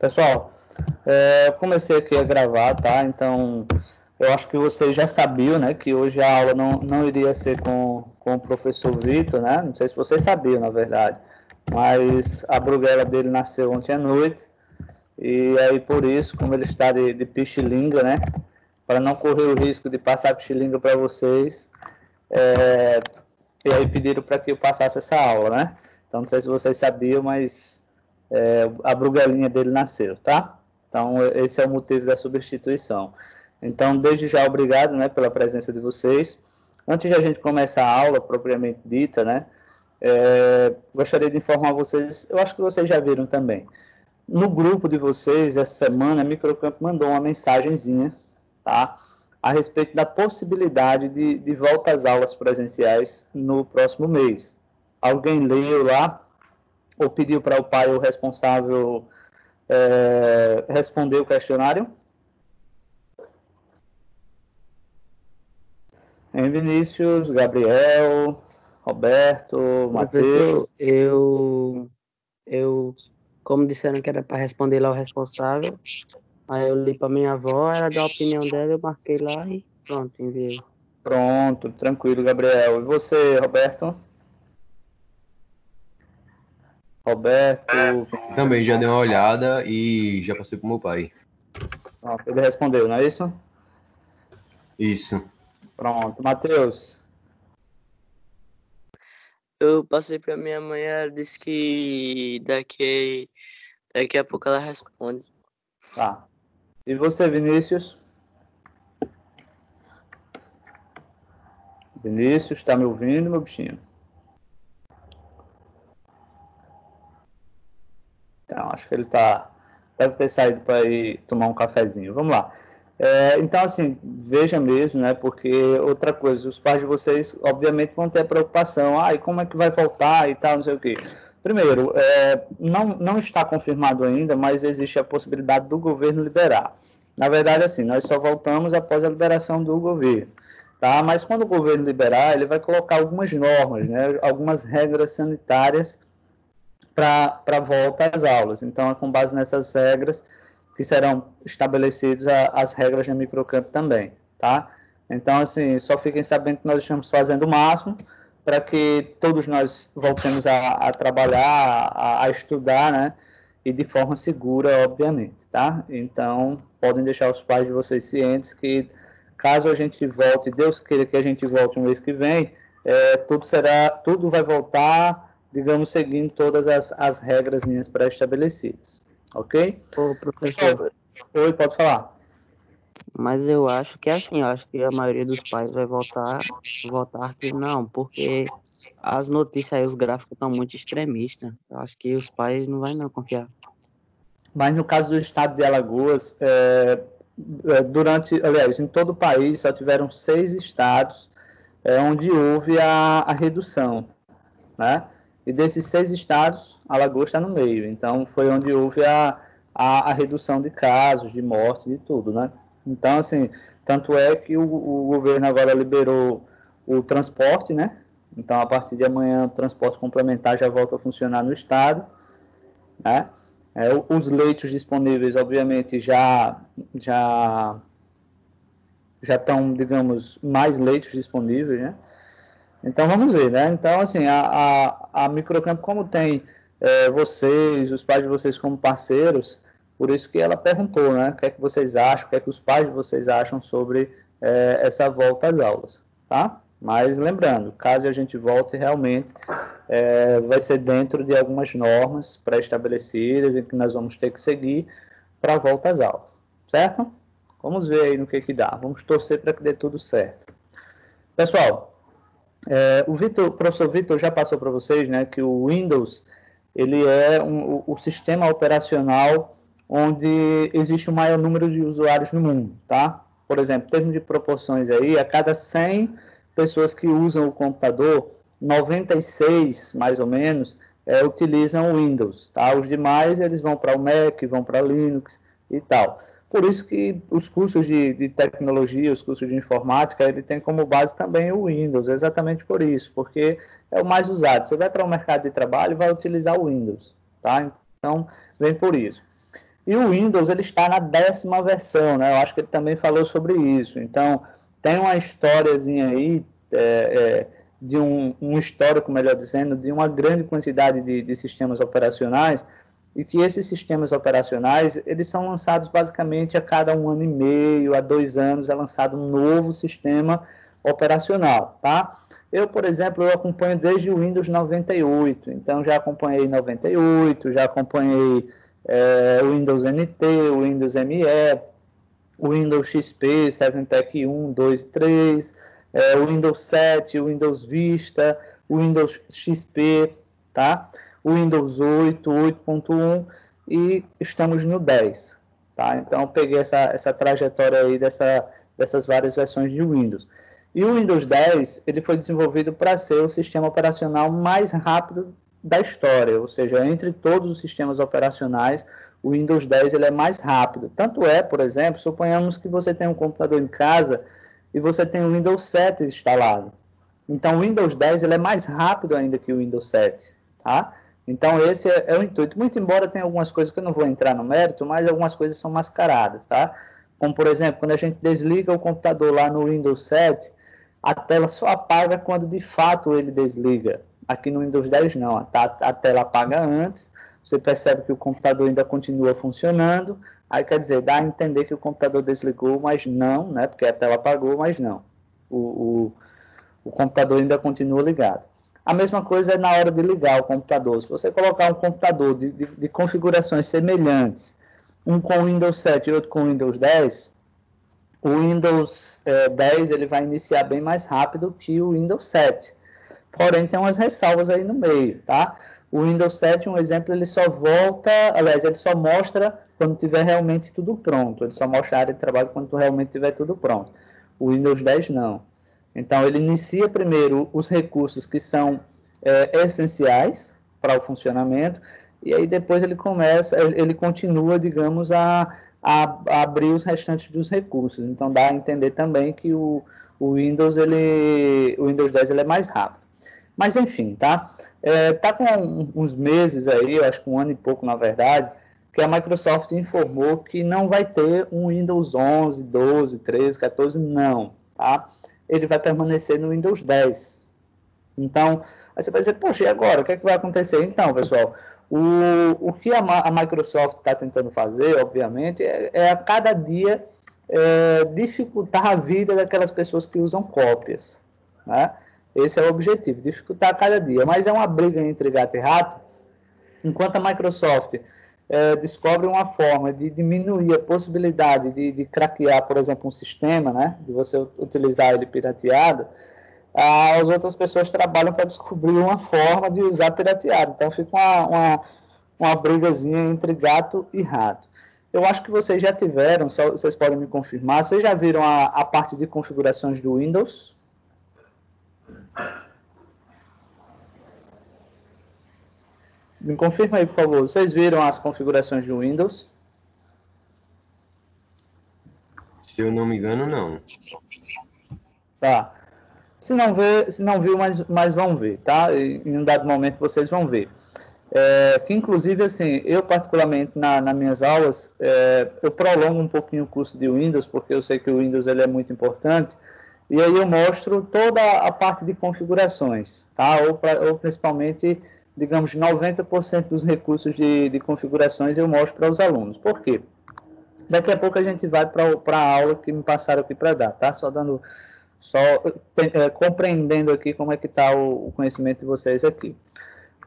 Pessoal, eu comecei aqui a gravar, tá? Então, eu acho que vocês já sabiam, né, que hoje a aula não iria ser com o professor Vitor, né? Não sei se vocês sabiam, na verdade, mas a bruguela dele nasceu ontem à noite, e aí por isso, como ele está de pichilinga, né, para não correr o risco de passar pichilinga para vocês, e aí pediram para que eu passasse essa aula, né? Então, não sei se vocês sabiam, mas a bruguelinha dele nasceu, tá? Então, esse é o motivo da substituição. Então, desde já, obrigado, né, pela presença de vocês. Antes de a gente começar a aula propriamente dita, né, gostaria de informar vocês, eu acho que vocês já viram também. No grupo de vocês, essa semana, a Microcamp mandou uma mensagenzinha, tá? A respeito da possibilidade de volta às aulas presenciais no próximo mês. Alguém leu lá ou pediu para o pai ou responsável responder o questionário? Em Vinícius, Gabriel, Roberto, Matheus. Professor, eu, como disseram que era para responder lá o responsável, aí eu li para minha avó, ela deu a opinião dela, eu marquei lá e pronto, enviei. Pronto, tranquilo, Gabriel. E você, Roberto? Roberto, Também já dei uma olhada e já passei pro meu pai. ele respondeu, não é isso? Isso. Pronto, Matheus. Eu passei pra minha mãe, ela disse que daqui a pouco ela responde. Tá. E você, Vinícius? Vinícius, tá me ouvindo, meu bichinho? Então, acho que ele deve ter saído para ir tomar um cafezinho. Vamos lá. Então, assim, veja mesmo, né? Porque outra coisa, os pais de vocês, obviamente, vão ter preocupação. E como é que vai voltar e tal, não sei o quê. Primeiro, não está confirmado ainda, mas existe a possibilidade do governo liberar. Na verdade, assim, nós só voltamos após a liberação do governo, tá? Mas quando o governo liberar, ele vai colocar algumas normas, né? Algumas regras sanitárias para volta às aulas. Então, é com base nessas regras que serão estabelecidas as regras da Microcamp também, tá? Então, assim, só fiquem sabendo que nós estamos fazendo o máximo para que todos nós voltemos a trabalhar, a estudar, né? E de forma segura, obviamente, tá? Então, podem deixar os pais de vocês cientes que, caso a gente volte, Deus queira que a gente volte no mês que vem, tudo vai voltar, digamos, seguindo todas as regrazinhas pré-estabelecidas, ok? Ô, professor, Oi, pode falar. mas eu acho que é assim, eu acho que a maioria dos pais vai votar que não, porque as notícias aí, os gráficos estão muito extremistas. Eu acho que os pais não vão não confiar. Mas no caso do estado de Alagoas, aliás, em todo o país, só tiveram 6 estados onde houve a redução, né? E desses 6 estados, Alagoas está no meio. Então, foi onde houve a redução de casos, de morte, de tudo, né? Então, assim, tanto é que o governo agora liberou o transporte, né? Então, a partir de amanhã, o transporte complementar já volta a funcionar no estado, né? Os leitos disponíveis, obviamente, já estão, digamos, mais leitos disponíveis, né? Então, vamos ver, né? Então, assim, a Microcamp, como tem vocês, os pais de vocês como parceiros, por isso que ela perguntou, né? O que é que vocês acham, o que é que os pais de vocês acham sobre essa volta às aulas, tá? Mas, lembrando, caso a gente volte, realmente vai ser dentro de algumas normas pré-estabelecidas em que nós vamos ter que seguir para a volta às aulas, certo? Vamos ver aí no que dá. Vamos torcer para que dê tudo certo. Pessoal, o professor Vitor já passou para vocês, né, que o Windows ele é o sistema operacional onde existe o maior número de usuários no mundo, tá? Por exemplo, em termos de proporções aí, a cada 100 pessoas que usam o computador, 96, mais ou menos, utilizam o Windows, tá? Os demais, eles vão para o Mac, vão para Linux e tal. Por isso que os cursos de tecnologia, os cursos de informática, ele tem como base também o Windows, exatamente por isso, porque é o mais usado. Você vai para o mercado de trabalho, vai utilizar o Windows, tá? Então, vem por isso. E o Windows ele está na 10ª versão, né? Eu acho que ele também falou sobre isso. Então, tem uma historiazinha aí, de um histórico, melhor dizendo, de uma grande quantidade de sistemas operacionais, e que esses sistemas operacionais, eles são lançados basicamente a cada 1 ano e meio, a 2 anos, é lançado um novo sistema operacional, tá? Eu, por exemplo, eu acompanho desde o Windows 98, então já acompanhei 98, já acompanhei o Windows NT, o Windows ME, o Windows XP, 7-Tech 1, 2, 3, o Windows 7, o Windows Vista, o Windows XP, tá? O Windows 8, 8.1 e estamos no 10, tá? Então, eu peguei essa trajetória aí dessas várias versões de Windows. E o Windows 10, ele foi desenvolvido para ser o sistema operacional mais rápido da história, ou seja, entre todos os sistemas operacionais, o Windows 10 ele é mais rápido. Tanto é, por exemplo, suponhamos que você tem um computador em casa e você tem o Windows 7 instalado. Então, o Windows 10 ele é mais rápido ainda que o Windows 7, tá? Então, esse é o intuito. Muito embora tenha algumas coisas que eu não vou entrar no mérito, mas algumas coisas são mascaradas, tá? Como, por exemplo, quando a gente desliga o computador lá no Windows 7, a tela só apaga quando de fato ele desliga. Aqui no Windows 10 não, a tela apaga antes, você percebe que o computador ainda continua funcionando, aí quer dizer, dá a entender que o computador desligou, mas não, né? Porque a tela apagou, mas não. O computador ainda continua ligado. A mesma coisa é na hora de ligar o computador. Se você colocar um computador de configurações semelhantes, um com o Windows 7 e outro com o Windows 10, o Windows 10 ele vai iniciar bem mais rápido que o Windows 7. Porém, tem umas ressalvas aí no meio, tá? O Windows 7, um exemplo, ele só volta, aliás, ele só mostra quando tiver realmente tudo pronto. Ele só mostra a área de trabalho quando realmente tiver tudo pronto. O Windows 10 não. Então, ele inicia primeiro os recursos que são essenciais para o funcionamento, e aí depois ele continua, digamos, a abrir os restantes dos recursos. Então, dá a entender também que o Windows 10 ele é mais rápido. Mas, enfim, tá? Tá com uns meses aí, eu acho que 1 ano e pouco, na verdade, que a Microsoft informou que não vai ter um Windows 11, 12, 13, 14, não, tá? Ele vai permanecer no Windows 10. Então, aí você vai dizer, poxa, e agora? O que é que vai acontecer? Então, pessoal, o que a Microsoft está tentando fazer, obviamente, é a cada dia dificultar a vida daquelas pessoas que usam cópias, né? Esse é o objetivo, dificultar a cada dia. Mas é uma briga entre gato e rato, enquanto a Microsoft descobre uma forma de diminuir a possibilidade de craquear, por exemplo, um sistema, né? De você utilizar ele pirateado, as outras pessoas trabalham para descobrir uma forma de usar pirateado. Então fica uma brigazinha entre gato e rato. Eu acho que vocês já tiveram, vocês podem me confirmar, vocês já viram a parte de configurações do Windows? Me confirma aí, por favor. Vocês viram as configurações do Windows? Se eu não me engano, não. Tá. Se não viu, mas vão ver, tá? Em um dado momento vocês vão ver. Que inclusive, assim, eu particularmente nas minhas aulas, eu prolongo um pouquinho o curso de Windows, porque eu sei que o Windows ele é muito importante, e aí eu mostro toda a parte de configurações, tá? Ou principalmente, digamos, 90% dos recursos de configurações eu mostro para os alunos. Por quê? Daqui a pouco a gente vai para a aula que me passaram aqui para dar, tá? Compreendendo aqui como é que está o conhecimento de vocês aqui.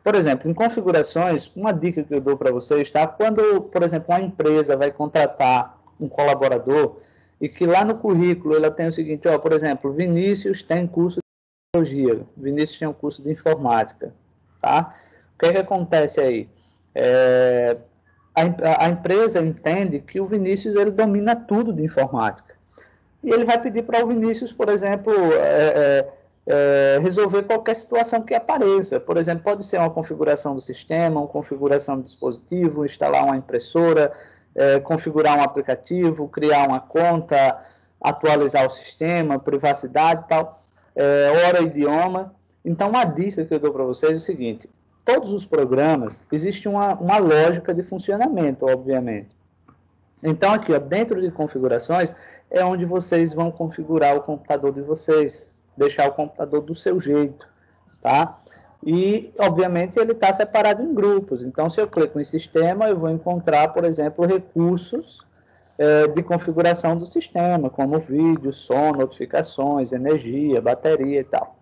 Por exemplo, em configurações, uma dica que eu dou para vocês, tá? Quando, por exemplo, uma empresa vai contratar um colaborador e que lá no currículo ela tem o seguinte, ó, por exemplo, Vinícius tem curso de tecnologia, Vinícius tem um curso de informática, tá? O que é que acontece aí? A empresa entende que o Vinícius ele domina tudo de informática. E ele vai pedir para o Vinícius, por exemplo, resolver qualquer situação que apareça. Por exemplo, pode ser uma configuração do sistema, uma configuração do dispositivo, instalar uma impressora, configurar um aplicativo, criar uma conta, atualizar o sistema, privacidade e tal, hora e idioma. Então, uma dica que eu dou para vocês é o seguinte: todos os programas, existe uma lógica de funcionamento, obviamente. Então, aqui, ó, dentro de configurações, é onde vocês vão configurar o computador de vocês, deixar o computador do seu jeito, tá? E, obviamente, ele está separado em grupos. Então, se eu clico em sistema, eu vou encontrar, por exemplo, recursos de configuração do sistema, como vídeo, som, notificações, energia, bateria e tal.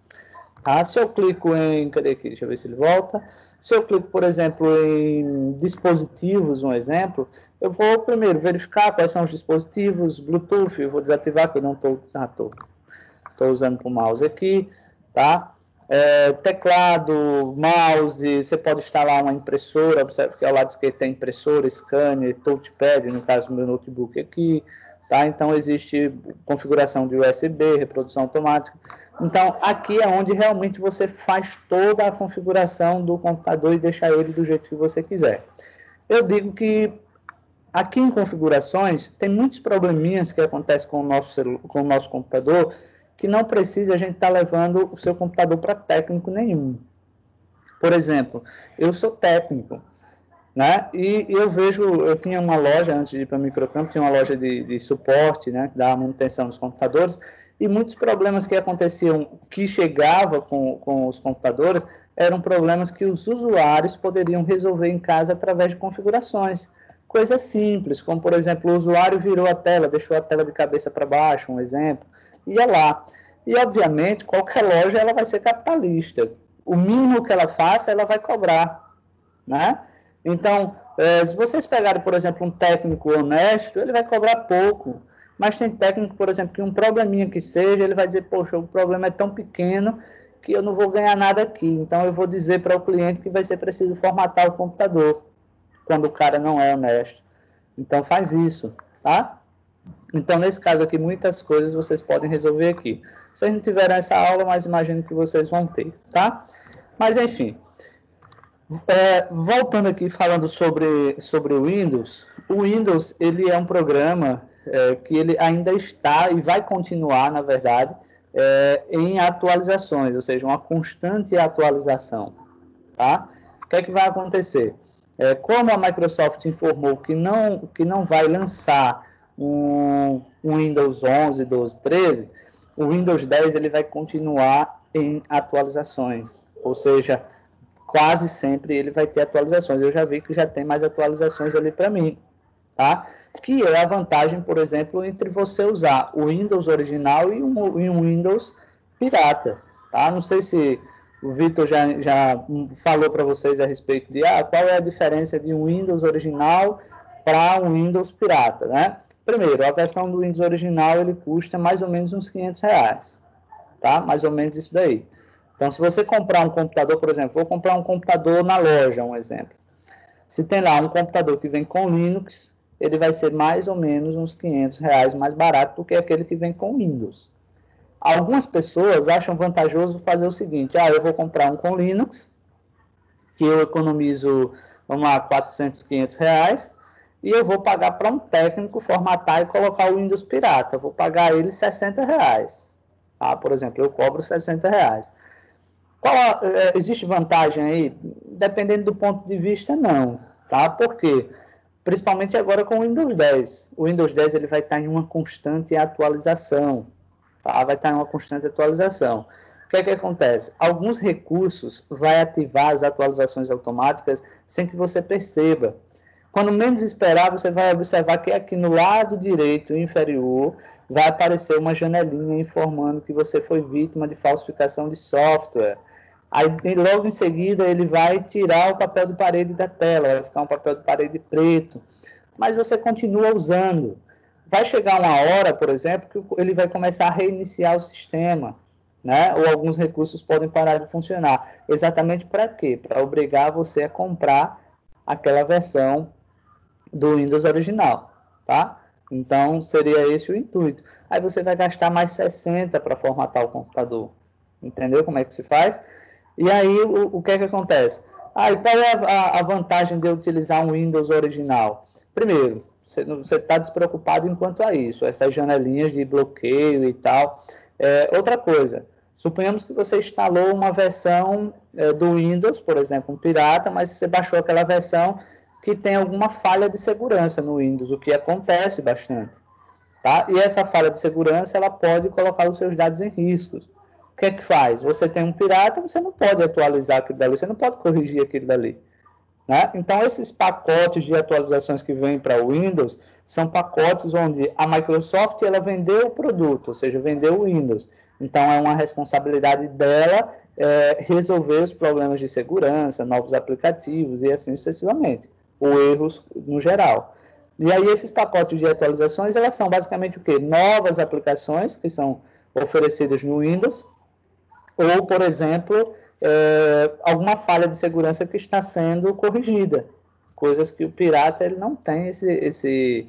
Tá? Se eu clico em... Cadê aqui? Deixa eu ver se ele volta. Se eu clico, por exemplo, em dispositivos, um exemplo, eu vou primeiro verificar quais são os dispositivos, Bluetooth, eu vou desativar, que eu não estou usando para o mouse aqui, tá? Teclado, mouse, você pode instalar uma impressora, observe que ao lado esquerdo tem impressora, scanner, touchpad, no caso do meu notebook aqui, tá? Então existe configuração de USB, reprodução automática. Então aqui é onde realmente você faz toda a configuração do computador e deixa ele do jeito que você quiser. Eu digo que aqui em configurações tem muitos probleminhas que acontecem com o nosso computador, que não precisa a gente estar levando o seu computador para técnico nenhum. Por exemplo, eu sou técnico, né? E eu tinha uma loja, antes de ir para a Microcamp, tinha uma loja de suporte, né? Que dava manutenção dos computadores, e muitos problemas que aconteciam, que chegava com os computadores, eram problemas que os usuários poderiam resolver em casa através de configurações. Coisas simples, como, por exemplo, o usuário virou a tela, deixou a tela de cabeça para baixo, um exemplo, ia lá. E, obviamente, qualquer loja ela vai ser capitalista. O mínimo que ela faça, ela vai cobrar, né? Então, se vocês pegarem, por exemplo, um técnico honesto, ele vai cobrar pouco. Mas tem técnico, por exemplo, que um probleminha que seja, ele vai dizer, poxa, o problema é tão pequeno que eu não vou ganhar nada aqui. Então, eu vou dizer para o cliente que vai ser preciso formatar o computador, quando o cara não é honesto. Então, faz isso, tá? Então, nesse caso aqui, muitas coisas vocês podem resolver aqui. Vocês não tiveram essa aula, mas imagino que vocês vão ter, tá? Mas, enfim. Voltando aqui, falando sobre o Windows, ele é um programa que ele ainda está e vai continuar, na verdade, em atualizações, ou seja, uma constante atualização, tá? O que é que vai acontecer? Como a Microsoft informou que não vai lançar um Windows 11, 12, 13, o Windows 10 ele vai continuar em atualizações, ou seja, quase sempre ele vai ter atualizações. Eu já vi que já tem mais atualizações ali para mim, tá? Que é a vantagem, por exemplo, entre você usar o Windows original e um Windows pirata, tá? Não sei se o Vitor já falou para vocês a respeito de qual é a diferença de um Windows original para um Windows pirata, né? Primeiro, a versão do Windows original ele custa mais ou menos uns R$500, tá? Mais ou menos isso daí. Então, se você comprar um computador, por exemplo, vou comprar um computador na loja, um exemplo. Se tem lá um computador que vem com Linux, ele vai ser mais ou menos uns R$500 mais barato do que aquele que vem com Windows. Algumas pessoas acham vantajoso fazer o seguinte, eu vou comprar um com Linux, que eu economizo, vamos lá, R$400, R$500, e eu vou pagar para um técnico formatar e colocar o Windows pirata. Eu vou pagar ele R$60. Tá? Por exemplo, eu cobro R$60. Existe vantagem aí? Dependendo do ponto de vista, não. Tá? Por quê? Principalmente agora com o Windows 10. O Windows 10 ele vai estar em uma constante atualização. Tá? Vai estar em uma constante atualização. O que é que acontece? Alguns recursos vai ativar as atualizações automáticas sem que você perceba. Quando menos esperar, você vai observar que aqui no lado direito inferior vai aparecer uma janelinha informando que você foi vítima de falsificação de software. Aí, logo em seguida, ele vai tirar o papel de parede da tela, vai ficar um papel de parede preto, mas você continua usando. Vai chegar uma hora, por exemplo, que ele vai começar a reiniciar o sistema, né? Ou alguns recursos podem parar de funcionar. Exatamente para quê? Para obrigar você a comprar aquela versão do Windows original, tá? Então, seria esse o intuito. Aí você vai gastar mais 60 para formatar o computador. Entendeu como é que se faz? E aí, o que é que acontece? E qual é a vantagem de eu utilizar um Windows original? Primeiro, você está despreocupado enquanto a isso, essas janelinhas de bloqueio e tal. Outra coisa, suponhamos que você instalou uma versão do Windows, por exemplo, um pirata, mas você baixou aquela versão que tem alguma falha de segurança no Windows, o que acontece bastante. Tá? E essa falha de segurança ela pode colocar os seus dados em riscos. O que é que faz? Você tem um pirata, você não pode atualizar aquilo dali, você não pode corrigir aquilo dali. Né? Então, esses pacotes de atualizações que vêm para o Windows são pacotes onde a Microsoft ela vendeu o produto, ou seja, vendeu o Windows. Então, é uma responsabilidade dela resolver os problemas de segurança, novos aplicativos e assim sucessivamente, ou erros no geral. E aí, esses pacotes de atualizações, elas são basicamente o quê? Novas aplicações que são oferecidas no Windows, ou, por exemplo, alguma falha de segurança que está sendo corrigida, coisas que o pirata ele não tem esse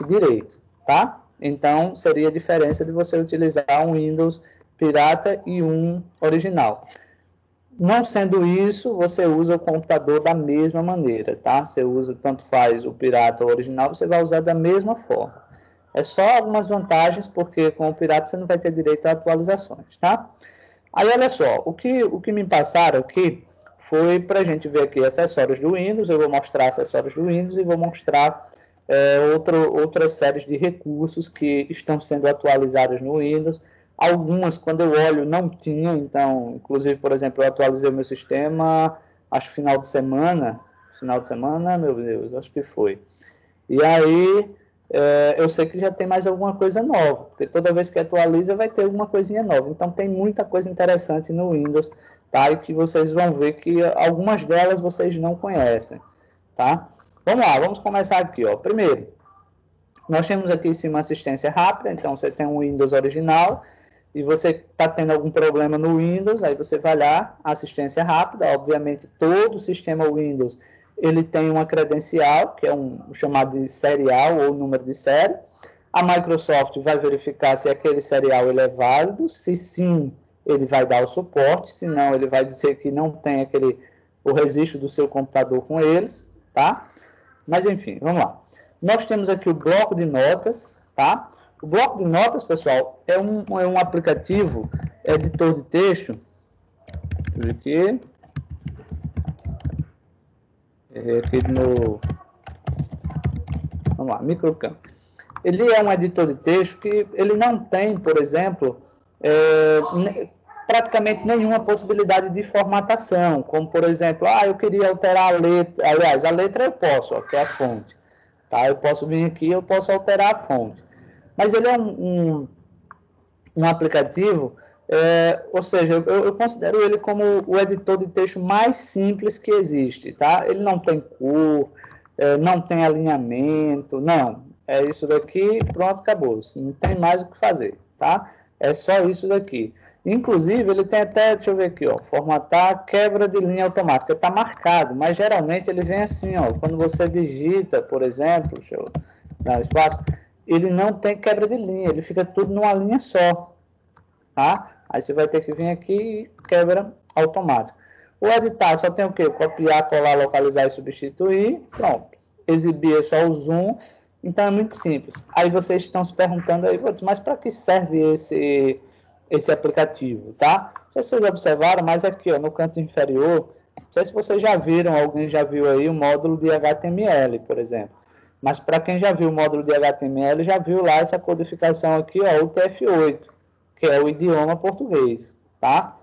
direito, tá? Então, seria a diferença de você utilizar um Windows pirata e um original. Não sendo isso, você usa o computador da mesma maneira, tá? Você usa, tanto faz o pirata ou o original, você vai usar da mesma forma. É só algumas vantagens, porque com o pirata você não vai ter direito a atualizações, tá? Aí, olha só, o que me passaram aqui foi para a gente ver aqui acessórios do Windows. Eu vou mostrar acessórios do Windows e vou mostrar outras séries de recursos que estão sendo atualizados no Windows. Algumas, quando eu olho, não tinha. Então, inclusive, por exemplo, eu atualizei o meu sistema, acho que final de semana, meu Deus, acho que foi. E aí, eu sei que já tem mais alguma coisa nova, porque toda vez que atualiza vai ter alguma coisinha nova. Então, tem muita coisa interessante no Windows, tá? E que vocês vão ver que algumas delas vocês não conhecem, tá? Vamos lá, vamos começar aqui, ó. Primeiro, nós temos aqui em cima assistência rápida. Então, você tem um Windows original e você está tendo algum problema no Windows, aí você vai lá, assistência rápida. Obviamente, todo o sistema Windows ele tem uma credencial, que é um chamado de serial ou número de série. A Microsoft vai verificar se aquele serial ele é válido. Se sim, ele vai dar o suporte. Se não, ele vai dizer que não tem o registro do seu computador com eles, tá? Mas, enfim, vamos lá. Nós temos aqui o bloco de notas, tá? O bloco de notas, pessoal, é um aplicativo editor de texto. Deixa eu ver aqui. Aqui no... Vamos lá, microcampo. Ele é um editor de texto que ele não tem, por exemplo, praticamente nenhuma possibilidade de formatação, como, por exemplo, eu queria alterar a letra. Aliás, a letra eu posso, ó, que é a fonte. Tá? Eu posso vir aqui, eu posso alterar a fonte. Mas ele é um aplicativo, ou seja, eu considero ele como o editor de texto mais simples que existe, tá? Ele não tem cor, não tem alinhamento, não. É isso daqui, pronto, acabou. Não tem mais o que fazer, tá? É só isso daqui. Inclusive, ele tem até, deixa eu ver aqui, ó, formatar, quebra de linha automática. Está marcado, mas geralmente ele vem assim, ó, quando você digita, por exemplo, deixa eu dar espaço, ele não tem quebra de linha, ele fica tudo numa linha só, tá? Aí você vai ter que vir aqui e quebra automática. O editar só tem o quê? Copiar, colar, localizar e substituir. Pronto. Exibir é só o zoom. Então é muito simples. Aí vocês estão se perguntando aí, mas para que serve esse aplicativo, tá? Não sei se vocês observaram, mas aqui, ó, no canto inferior, não sei se vocês já viram, alguém já viu aí o módulo de HTML, por exemplo. Mas para quem já viu o módulo de HTML, já viu lá essa codificação aqui, ó, o TF8, que é o idioma português, tá?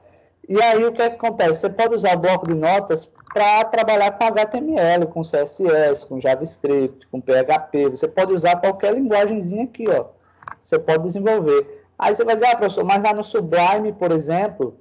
E aí o que acontece? Você pode usar o bloco de notas para trabalhar com HTML, com CSS, com JavaScript, com PHP. Você pode usar qualquer linguagemzinha aqui, ó. Você pode desenvolver. Aí você vai dizer, professor, mas lá no Sublime, por exemplo,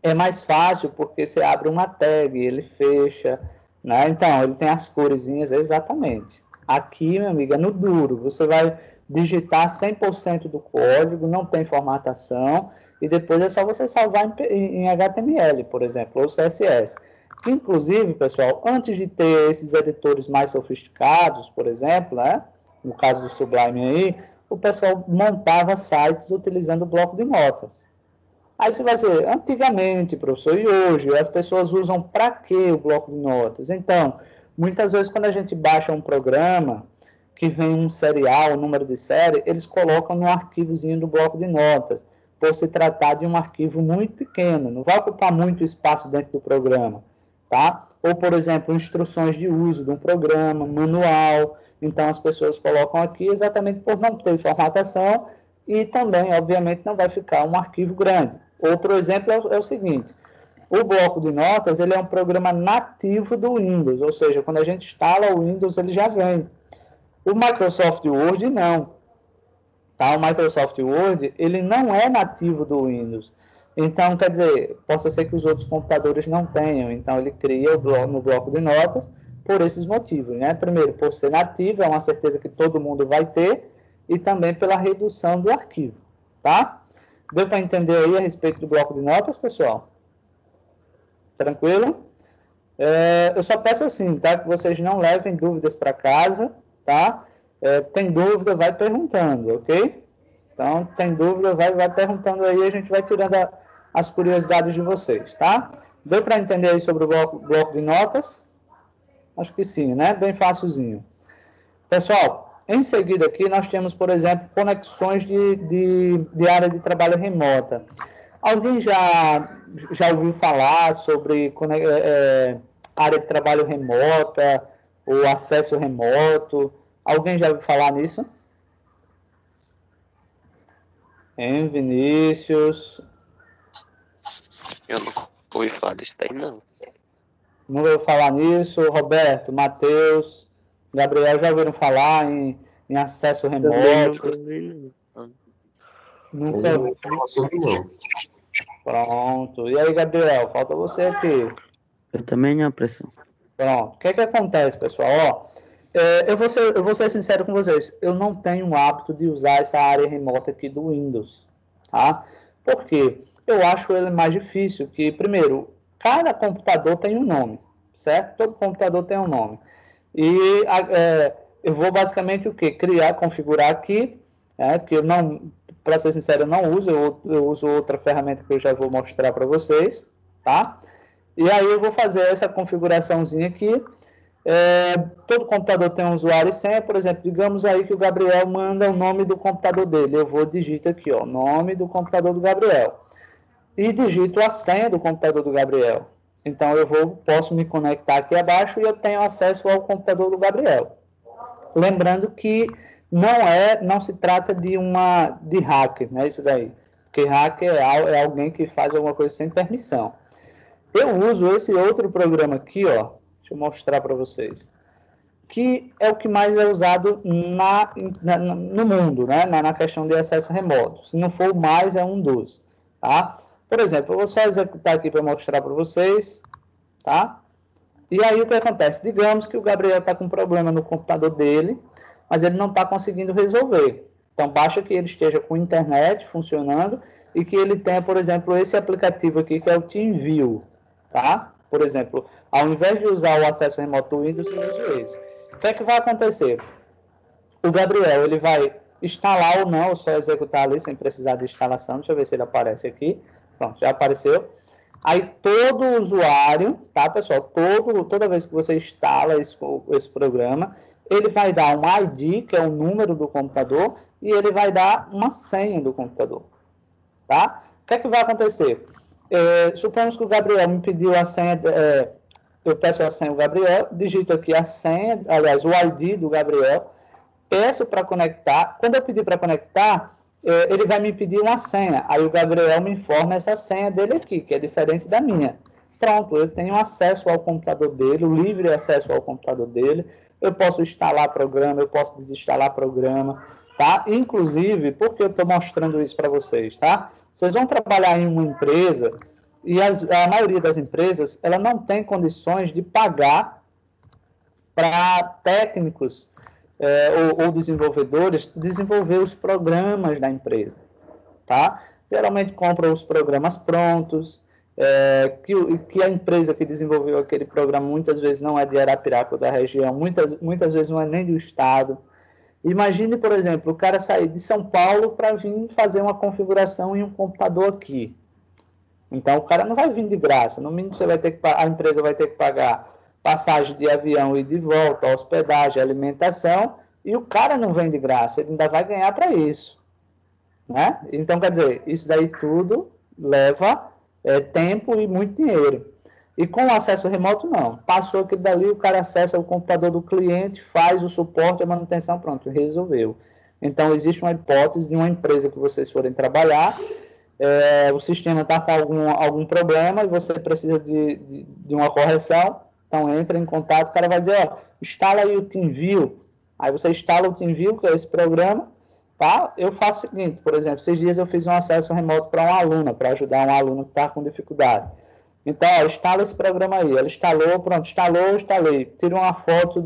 é mais fácil porque você abre uma tag, ele fecha, né? Então, ele tem as coresinhas, exatamente. Aqui, meu amigo, é no duro. Você vai digitar 100% do código, não tem formatação, e depois é só você salvar em HTML, por exemplo, ou CSS. Que, inclusive, pessoal, antes de ter esses editores mais sofisticados, por exemplo, né? No caso do Sublime aí, o pessoal montava sites utilizando o bloco de notas. Aí você vai dizer, antigamente, professor, e hoje? As pessoas usam para quê o bloco de notas? Então, muitas vezes quando a gente baixa um programa que vem um serial, um número de série, eles colocam no arquivozinho do bloco de notas, por se tratar de um arquivo muito pequeno, não vai ocupar muito espaço dentro do programa. tá? Ou, por exemplo, instruções de uso de um programa, manual. Então, as pessoas colocam aqui exatamente por não ter formatação e também, obviamente, não vai ficar um arquivo grande. Outro exemplo é o seguinte: o bloco de notas ele é um programa nativo do Windows, ou seja, quando a gente instala o Windows, ele já vem. O Microsoft Word não. Tá? O Microsoft Word ele não é nativo do Windows. Então, quer dizer, possa ser que os outros computadores não tenham. Então, ele cria no bloco de notas por esses motivos. Né? Primeiro, por ser nativo, é uma certeza que todo mundo vai ter, e também pela redução do arquivo. Tá? Deu para entender aí a respeito do bloco de notas, pessoal? Tranquilo? Eu só peço assim, tá? Que vocês não levem dúvidas para casa, tá? Tem dúvida, vai perguntando, ok? Então, tem dúvida, vai perguntando aí, a gente vai tirando as curiosidades de vocês, tá? Deu para entender aí sobre o bloco de notas? Acho que sim, né? Bem facilzinho. Pessoal, em seguida aqui nós temos, por exemplo, conexões de área de trabalho remota. Alguém já ouviu falar sobre área de trabalho remota, ou acesso remoto? Alguém já ouviu falar nisso? Vinícius? Eu não ouvi falar disso daí, não. Não ouviu falar nisso? Roberto, Matheus, Gabriel, já ouviram falar em acesso remoto? Nunca Eu não falo sobre não. Pronto. E aí, Gabriel, falta você aqui. Eu também não, pressão. Pronto. O que acontece, pessoal? Eu vou ser sincero com vocês. Eu não tenho o hábito de usar essa área remota aqui do Windows. Tá? Por quê? Eu acho ele mais difícil. Que, primeiro, cada computador tem um nome. Certo? Todo computador tem um nome. E eu vou basicamente o quê? Configurar aqui. Que eu não, para ser sincero, eu não uso. Eu uso outra ferramenta que eu já vou mostrar para vocês. Tá? E aí eu vou fazer essa configuraçãozinha aqui. Todo computador tem um usuário e senha. Por exemplo, digamos aí que o Gabriel manda o nome do computador dele. Eu vou digitar aqui, ó, nome do computador do Gabriel. E digito a senha do computador do Gabriel. Então eu posso me conectar aqui abaixo e eu tenho acesso ao computador do Gabriel. Lembrando que não se trata de hacker, né? Isso daí. Porque hacker é alguém que faz alguma coisa sem permissão. Eu uso esse outro programa aqui, ó. Deixa eu mostrar para vocês. Que é o que mais é usado no mundo, né? Na questão de acesso remoto. Se não for o mais, é um dos. Tá? Por exemplo, eu vou só executar aqui para mostrar para vocês. Tá? E aí o que acontece? Digamos que o Gabriel está com um problema no computador dele, mas ele não está conseguindo resolver. Então, basta que ele esteja com a internet funcionando e que ele tenha, por exemplo, esse aplicativo aqui, que é o TeamViewer. Tá? Por exemplo, ao invés de usar o acesso remoto do Windows, eu uso esse. O que é que vai acontecer? O Gabriel, ele vai instalar ou não, ou só executar ali sem precisar de instalação. Deixa eu ver se ele aparece aqui. Pronto, já apareceu. Aí todo usuário, tá, pessoal? Toda vez que você instala esse programa, ele vai dar um ID, que é o número do computador, e ele vai dar uma senha do computador. Tá? O que é que vai acontecer? Supomos que o Gabriel me pediu a senha, eu peço a senha do Gabriel, digito aqui a senha, aliás, o ID do Gabriel, peço para conectar. Quando eu pedir para conectar, ele vai me pedir uma senha. Aí o Gabriel me informa essa senha dele aqui, que é diferente da minha. Pronto, eu tenho acesso ao computador dele, o livre acesso ao computador dele. Eu posso instalar programa, eu posso desinstalar programa, tá? Inclusive, por que eu estou mostrando isso para vocês, tá? Vocês vão trabalhar em uma empresa e a maioria das empresas, ela não tem condições de pagar para técnicos ou desenvolvedores desenvolver os programas da empresa, tá? Geralmente compram os programas prontos, que a empresa que desenvolveu aquele programa muitas vezes não é de Arapiraca ou da região, muitas vezes não é nem do estado. Imagine, por exemplo, o cara sair de São Paulo para vir fazer uma configuração em um computador aqui. Então, o cara não vai vir de graça. No mínimo, a empresa vai ter que pagar passagem de avião e de volta, hospedagem, alimentação, e o cara não vem de graça, ele ainda vai ganhar para isso. Né? Então, quer dizer, isso daí tudo leva tempo e muito dinheiro. E com o acesso remoto, não. Passou aquilo dali, o cara acessa o computador do cliente, faz o suporte, a manutenção, pronto, resolveu. Então, existe uma hipótese de uma empresa que vocês forem trabalhar, o sistema está com algum problema e você precisa de uma correção, então entra em contato, o cara vai dizer, ó, instala aí o TeamViewer. Aí você instala o TeamViewer, que é esse programa, tá? Eu faço o seguinte, por exemplo, esses dias eu fiz um acesso remoto para uma aluna, para ajudar um aluno que está com dificuldade. Então, ó, instala esse programa aí. Ela instalou, pronto, instalei. Tira uma foto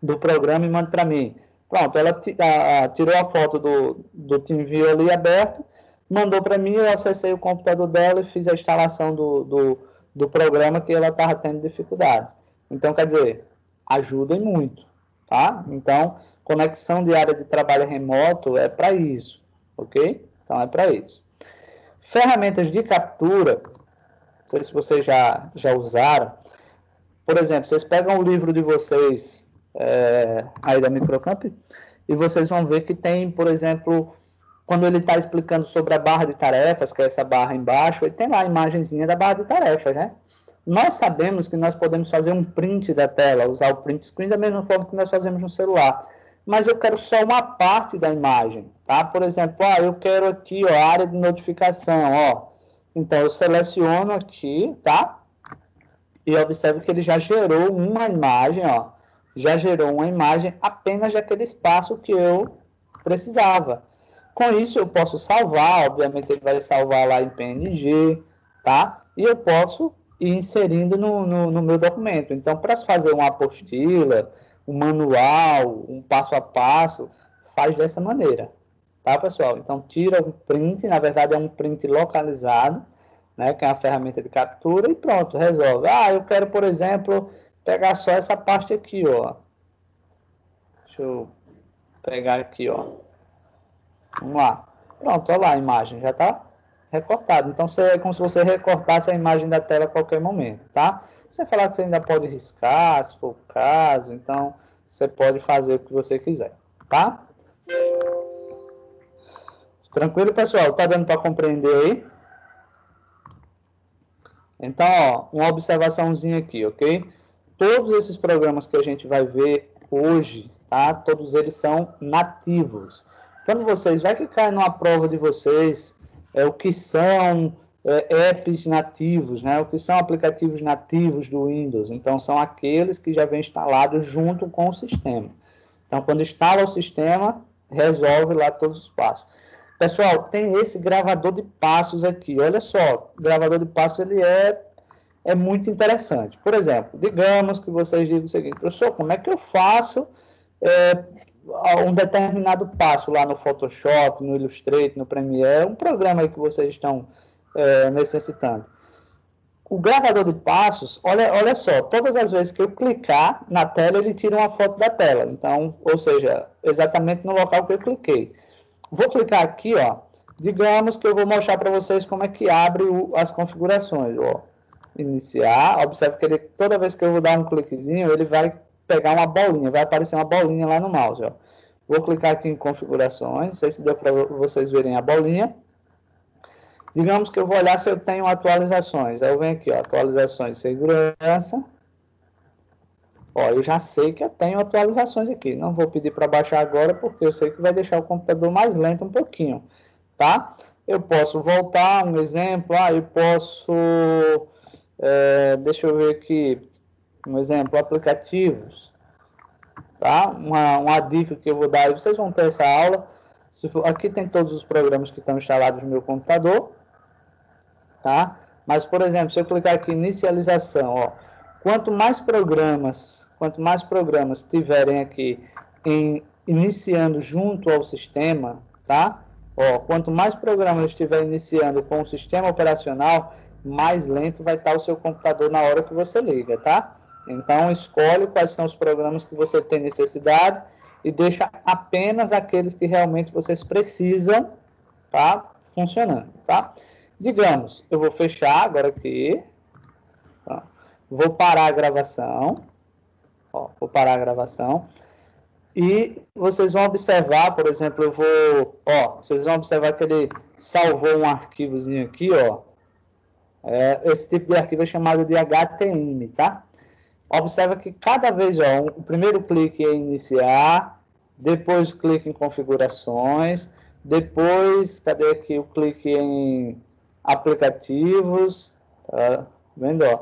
do programa e manda para mim. Pronto, ela tirou a foto do TeamViewer ali aberto, mandou para mim, eu acessei o computador dela e fiz a instalação do programa que ela estava tendo dificuldades. Então, quer dizer, ajudem muito, tá? Então, conexão de área de trabalho remoto é para isso, ok? Então, é para isso. Ferramentas de captura, não sei se vocês já usaram. Por exemplo, vocês pegam o livro de vocês aí da Microcamp e vocês vão ver que tem, por exemplo, quando ele está explicando sobre a barra de tarefas, que é essa barra embaixo, ele tem lá a imagenzinha da barra de tarefas, né? Nós sabemos que nós podemos fazer um print da tela, usar o print screen da mesma forma que nós fazemos no celular. Mas eu quero só uma parte da imagem, tá? Por exemplo, eu quero aqui, ó, a área de notificação, ó. Então, eu seleciono aqui, tá? E observo que ele já gerou uma imagem, ó. Já gerou uma imagem apenas daquele espaço que eu precisava. Com isso, eu posso salvar, obviamente ele vai salvar lá em PNG, tá? E eu posso ir inserindo no meu documento. Então, para fazer uma apostila, um manual, um passo a passo, faz dessa maneira, tá, pessoal? Então, tira o print, na verdade é um print localizado, né, que é uma ferramenta de captura, e pronto, resolve. Eu quero, por exemplo, pegar só essa parte aqui, ó. Deixa eu pegar aqui, ó. Vamos lá. Pronto, olha lá a imagem, já está recortada. Então, é como se você recortasse a imagem da tela a qualquer momento, tá? Você falar que você ainda pode riscar, se for o caso, então você pode fazer o que você quiser, tá? Tranquilo, pessoal? Tá dando para compreender aí? Então, ó, uma observaçãozinha aqui, ok? Todos esses programas que a gente vai ver hoje, tá? Todos eles são nativos. Quando vocês, vai que cai numa prova de vocês, o que são apps nativos, né? O que são aplicativos nativos do Windows. Então, são aqueles que já vêm instalados junto com o sistema. Então, quando instala o sistema, resolve lá todos os passos. Pessoal, tem esse gravador de passos aqui. Olha só, o gravador de passos ele é muito interessante. Por exemplo, digamos que vocês digam o seguinte, professor, como é que eu faço um determinado passo lá no Photoshop, no Illustrator, no Premiere, um programa aí que vocês estão necessitando. O gravador de passos, olha só, todas as vezes que eu clicar na tela, ele tira uma foto da tela. Então, ou seja, exatamente no local que eu cliquei. Vou clicar aqui, ó. Digamos que eu vou mostrar para vocês como é que abre as configurações. Ó. Iniciar. Observe que ele, toda vez que eu vou dar um cliquezinho, ele vai pegar uma bolinha. Vai aparecer uma bolinha lá no mouse. Ó. Vou clicar aqui em configurações. Não sei se deu para vocês verem a bolinha. Digamos que eu vou olhar se eu tenho atualizações. Aí eu venho aqui, ó, atualizações de segurança. Ó, eu já sei que eu tenho atualizações aqui. Não vou pedir para baixar agora, porque eu sei que vai deixar o computador mais lento um pouquinho, tá? Eu posso voltar, um exemplo. Eu posso... deixa eu ver aqui. Um exemplo, aplicativos. Tá? Uma dica que eu vou dar. Vocês vão ter essa aula. Aqui tem todos os programas que estão instalados no meu computador. Tá? Mas, por exemplo, se eu clicar aqui em inicialização, ó, quanto mais programas tiverem aqui iniciando junto ao sistema, tá? Ó, quanto mais programas estiver iniciando com o sistema operacional, mais lento vai estar o seu computador na hora que você liga, tá? Então, escolhe quais são os programas que você tem necessidade e deixa apenas aqueles que realmente vocês precisam, tá? Funcionando, tá? Digamos, eu vou fechar agora aqui, tá? Vou parar a gravação, ó, vou parar a gravação, e vocês vão observar, por exemplo, vocês vão observar que ele salvou um arquivozinho aqui, ó, Esse tipo de arquivo é chamado de HTML, tá? Observa que cada vez, ó, o primeiro clique é iniciar, depois clique em configurações, depois, cadê aqui o clique em aplicativos, tá vendo, ó?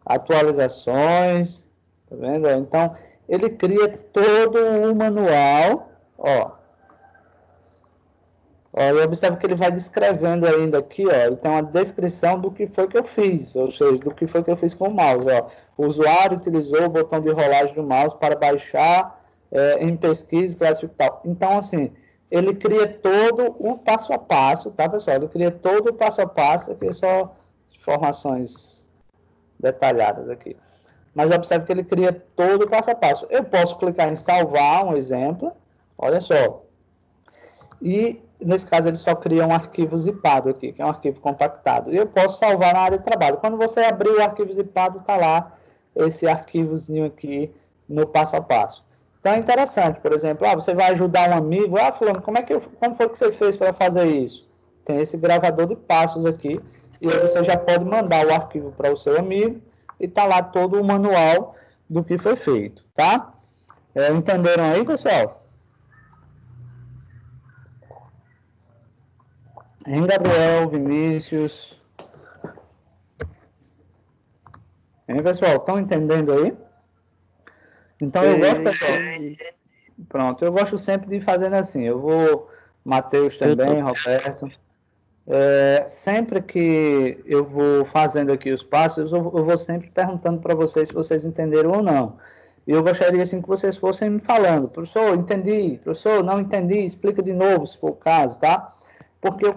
Atualizações, tá vendo? Então, ele cria todo o manual, ó. E observe que ele vai descrevendo ainda aqui, ó, ele tem uma descrição do que foi que eu fiz, ou seja, do que foi que eu fiz com o mouse, ó. O usuário utilizou o botão de rolagem do mouse para baixar em pesquisa, classificar tal. Então, assim, ele cria todo o passo a passo, tá, pessoal? Ele cria todo o passo a passo, aqui só informações detalhadas aqui. Mas observe que ele cria todo o passo a passo. Eu posso clicar em salvar um exemplo, olha só. E, nesse caso, ele só cria um arquivo zipado aqui, que é um arquivo compactado. E eu posso salvar na área de trabalho. Quando você abrir o arquivo zipado, está lá esse arquivozinho aqui no passo a passo. Então, é interessante, por exemplo, você vai ajudar um amigo, fulano, como foi que você fez para fazer isso? Tem esse gravador de passos aqui, e aí você já pode mandar o arquivo para o seu amigo, e está lá todo o manual do que foi feito, tá? Entenderam aí, pessoal? Hein, Gabriel, Vinícius? Hein, pessoal? Estão entendendo aí? Então, eu gosto, pessoal. Pronto, eu gosto sempre de fazer assim. Eu vou, Matheus também, Roberto. Sempre que eu vou fazendo aqui os passos, eu vou sempre perguntando para vocês se vocês entenderam ou não. E eu gostaria, assim, que vocês fossem me falando. Professor, entendi. Professor, não entendi. Explica de novo, se for o caso, tá? Porque eu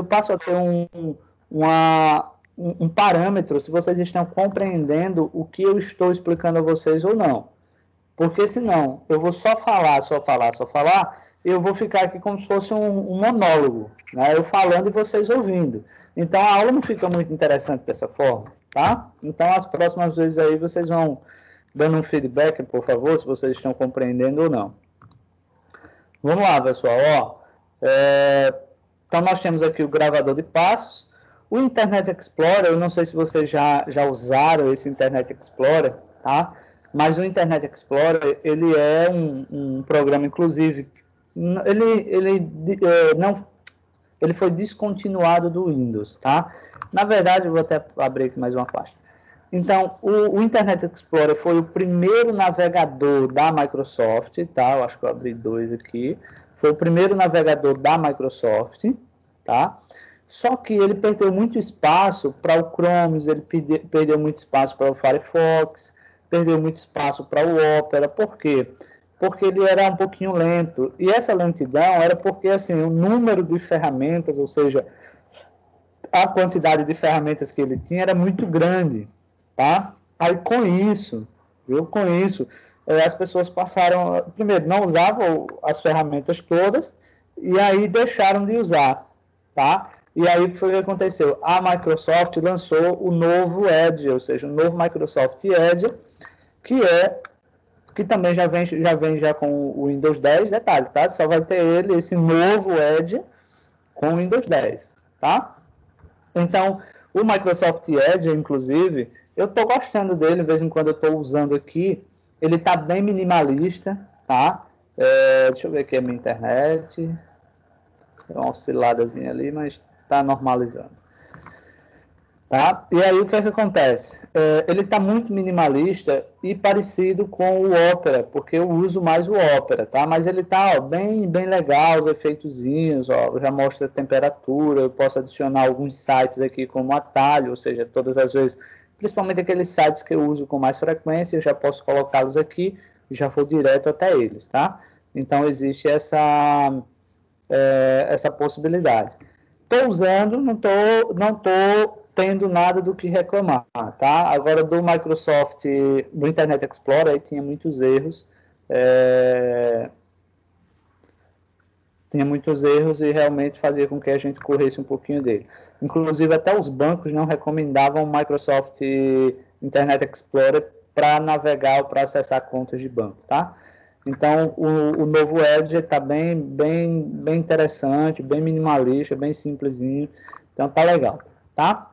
passo a ter um parâmetro se vocês estão compreendendo o que eu estou explicando a vocês ou não. Porque senão, eu vou só falar, eu vou ficar aqui como se fosse um monólogo, né? Eu falando e vocês ouvindo. Então, a aula não fica muito interessante dessa forma, tá? Então, as próximas vezes aí, vocês vão dando um feedback, por favor, se vocês estão compreendendo ou não. Vamos lá, pessoal, Então, nós temos aqui o gravador de passos. O Internet Explorer, eu não sei se vocês já usaram esse Internet Explorer, tá? Mas o Internet Explorer, ele é um programa, inclusive, ele foi descontinuado do Windows, tá? Na verdade, eu vou até abrir aqui mais uma pasta. Então, o Internet Explorer foi o primeiro navegador da Microsoft, tá? Eu acho que eu abri dois aqui. Foi o primeiro navegador da Microsoft, tá? Só que ele perdeu muito espaço para o Chrome, ele perdeu muito espaço para o Firefox, perdeu muito espaço para o Opera. Por quê? Porque ele era um pouquinho lento. E essa lentidão era porque, assim, o número de ferramentas, ou seja, a quantidade de ferramentas que ele tinha era muito grande, tá? Aí, com isso, as pessoas passaram, primeiro, não usavam as ferramentas todas, e aí deixaram de usar, tá? E aí, o que foi que aconteceu? A Microsoft lançou o novo Edge, ou seja, o novo Microsoft Edge, que também já vem com o Windows 10, detalhe, tá? Só vai ter esse novo Edge com o Windows 10, tá? Então, o Microsoft Edge, inclusive, eu estou gostando dele, de vez em quando eu estou usando aqui, ele está bem minimalista, tá? Deixa eu ver aqui a minha internet, tem uma osciladazinha ali, mas está normalizando. Tá? E aí o que é que acontece? Ele está muito minimalista e parecido com o Opera, porque eu uso mais o Opera, tá? Mas ele está bem legal, os efeitozinhos, já mostra a temperatura, eu posso adicionar alguns sites aqui como atalho, ou seja, todas as vezes, principalmente aqueles sites que eu uso com mais frequência, eu já posso colocá-los aqui e já vou direto até eles, tá? Então existe essa possibilidade. Estou usando, não estou tendo nada do que reclamar, tá? Agora, do Microsoft, do Internet Explorer, aí tinha muitos erros, e realmente fazia com que a gente corresse um pouquinho dele. Inclusive, até os bancos não recomendavam o Microsoft Internet Explorer para navegar ou para acessar contas de banco, tá? Então, o novo Edge está bem interessante, bem minimalista, bem simplesinho. Então, tá legal, tá?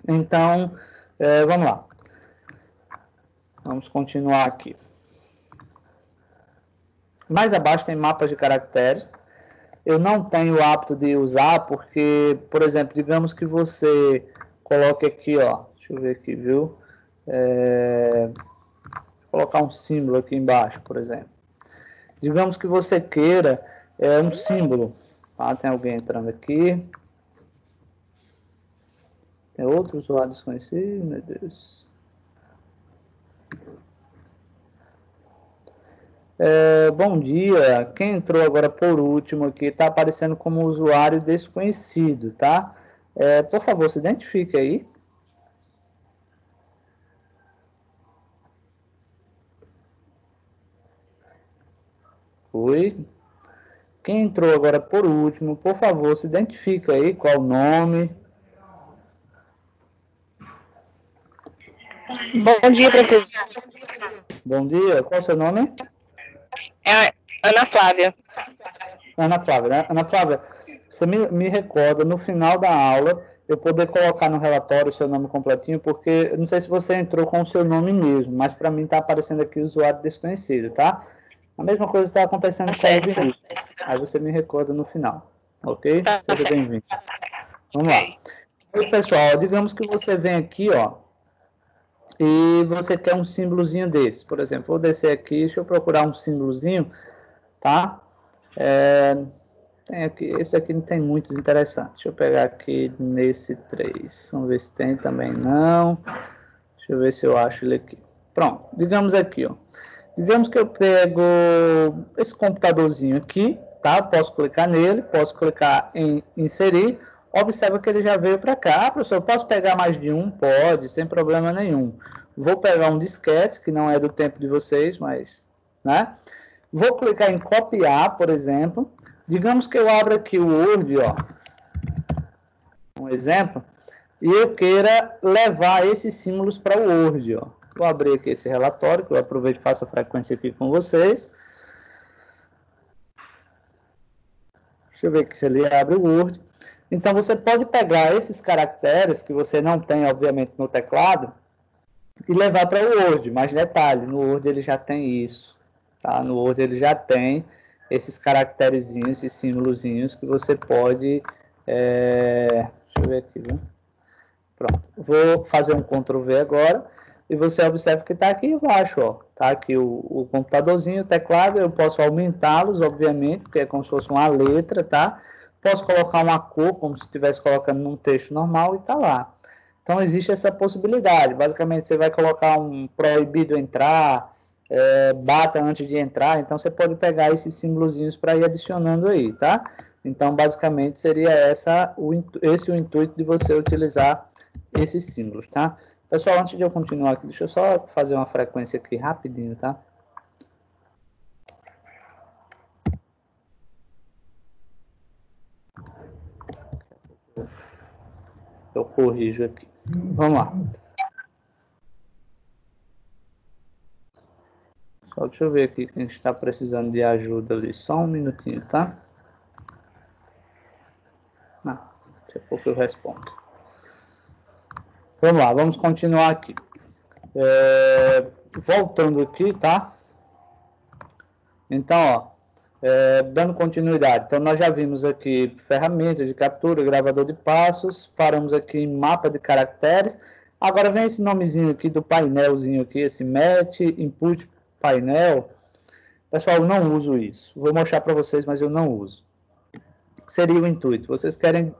Então, vamos lá. Vamos continuar aqui. Mais abaixo tem mapas de caracteres. Eu não tenho o hábito de usar porque, por exemplo, digamos que você coloque aqui, ó. Deixa eu ver aqui, viu? Vou colocar um símbolo aqui embaixo, por exemplo. Digamos que você queira um símbolo. Tá? Tem alguém entrando aqui. Tem outro usuário desconhecido, meu Deus. Bom dia. Quem entrou agora por último aqui está aparecendo como usuário desconhecido, tá? Por favor, se identifique aí. Oi. Quem entrou agora por último, por favor, se identifique aí. Qual o nome? Bom dia, professor. Bom dia. Qual o seu nome? É Ana Flávia. Ana Flávia, né? Ana Flávia, você me recorda, no final da aula, eu poder colocar no relatório o seu nome completinho, porque eu não sei se você entrou com o seu nome mesmo, mas para mim está aparecendo aqui o usuário desconhecido, tá? A mesma coisa está acontecendo com o Vinícius. Aí você me recorda no final, ok? Seja bem-vindo. Vamos lá. E, pessoal, digamos que você vem aqui, ó, e você quer um símbolozinho desse. Por exemplo, vou descer aqui, deixa eu procurar um símbolozinho, tá? Tem aqui, esse aqui não tem muitos interessantes. Deixa eu pegar aqui nesse 3. Vamos ver se tem também. Não. Deixa eu ver se eu acho ele aqui. Pronto. Digamos aqui, ó. Digamos que eu pego esse computadorzinho aqui, tá? Posso clicar nele, posso clicar em inserir. Observa que ele já veio para cá. Ah, professor, posso pegar mais de um? Pode, sem problema nenhum. Vou pegar um disquete, que não é do tempo de vocês, mas, né? Vou clicar em copiar, por exemplo. Digamos que eu abro aqui o Word, ó, um exemplo, e eu queira levar esses símbolos para o Word, ó. Vou abrir aqui esse relatório, que eu aproveito e faço a frequência aqui com vocês. Deixa eu ver aqui se ele abre o Word. Então, você pode pegar esses caracteres, que você não tem, obviamente, no teclado, e levar para o Word. Mas detalhe, no Word ele já tem isso, tá? No Word ele já tem esses caracterezinhos, esses símbolozinhos que você pode... deixa eu ver aqui, viu? Pronto. Vou fazer um Ctrl V agora e você observa que está aqui embaixo, ó. Tá aqui o computadorzinho, o teclado, eu posso aumentá-los, obviamente, porque é como se fosse uma letra, tá? Posso colocar uma cor, como se estivesse colocando num texto normal e tá lá. Então, existe essa possibilidade. Basicamente, você vai colocar um proibido entrar, bata antes de entrar. Então, você pode pegar esses símbolozinhos para ir adicionando aí, tá? Então, basicamente, seria esse o intuito de você utilizar esses símbolos, tá? Pessoal, antes de eu continuar aqui, deixa eu só fazer uma frequência aqui rapidinho, tá? Eu corrijo aqui. Vamos lá. Só deixa eu ver aqui que a gente está precisando de ajuda ali. Só um minutinho, tá? Não, daqui a pouco eu respondo. Vamos lá, vamos continuar aqui. Voltando aqui, tá? Então, ó, dando continuidade. Então, nós já vimos aqui ferramentas de captura, gravador de passos, paramos aqui em mapa de caracteres. Agora vem esse nomezinho aqui do painelzinho aqui, esse match, input painel. Pessoal, eu não uso isso. Vou mostrar para vocês, mas eu não uso. O que seria o intuito? Vocês querem,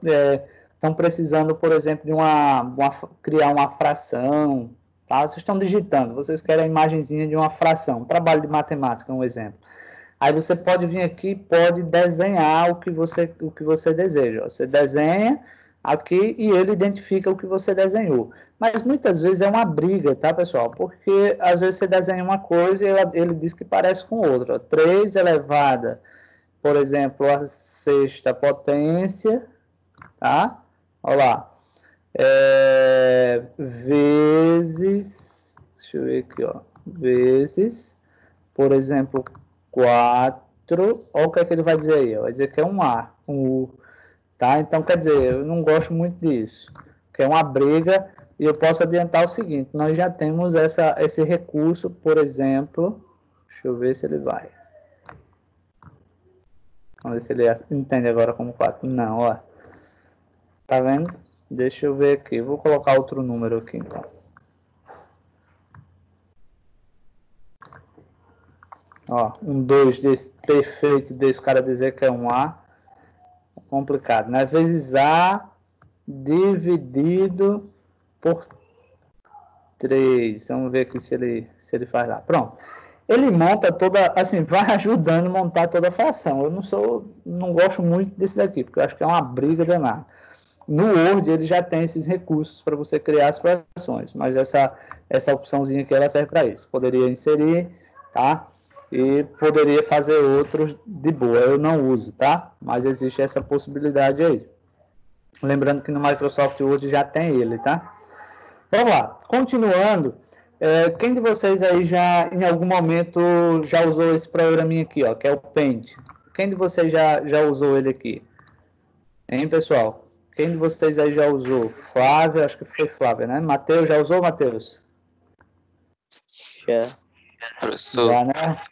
estão precisando, por exemplo, de criar uma fração, tá? Vocês estão digitando, vocês querem a imagenzinha de uma fração, um trabalho de matemática, um exemplo. Aí você pode vir aqui e pode desenhar o que você deseja. Você desenha aqui e ele identifica o que você desenhou. Mas muitas vezes é uma briga, tá, pessoal? Porque às vezes você desenha uma coisa e ele diz que parece com outra. 3 elevada, por exemplo, a sexta potência, tá? Olha lá. Vezes, deixa eu ver aqui, ó. Vezes, por exemplo, 4, olha o que é que ele vai dizer aí, vai dizer que é um A, um U, tá? Então, quer dizer, eu não gosto muito disso. que é uma briga, e eu posso adiantar o seguinte, nós já temos esse recurso, por exemplo, deixa eu ver se ele vai. Vamos ver se ele entende agora como 4. Não, ó. Tá vendo? Deixa eu ver aqui. Vou colocar outro número aqui, então. Ó, um 2 desse perfeito desse cara dizer que é um A. É complicado, né? Vezes A dividido por 3. Vamos ver aqui se ele faz lá. Pronto. Ele monta toda, assim, vai ajudando a montar toda a fração. Eu não gosto muito desse daqui, porque eu acho que é uma briga danada. No Word, ele já tem esses recursos para você criar as frações, mas essa opçãozinha aqui, ela serve para isso. Poderia inserir, tá? E poderia fazer outros de boa. Eu não uso, tá? Mas existe essa possibilidade aí. Lembrando que no Microsoft Word já tem ele, tá? Vamos lá. Continuando, quem de vocês aí já, em algum momento, já usou esse programinha aqui, ó, que é o Paint? Quem de vocês já usou ele aqui? Hein, pessoal? Quem de vocês aí já usou? Flávia, acho que foi Flávia, né? Matheus, já usou, Matheus? Já. Professor, Já, né?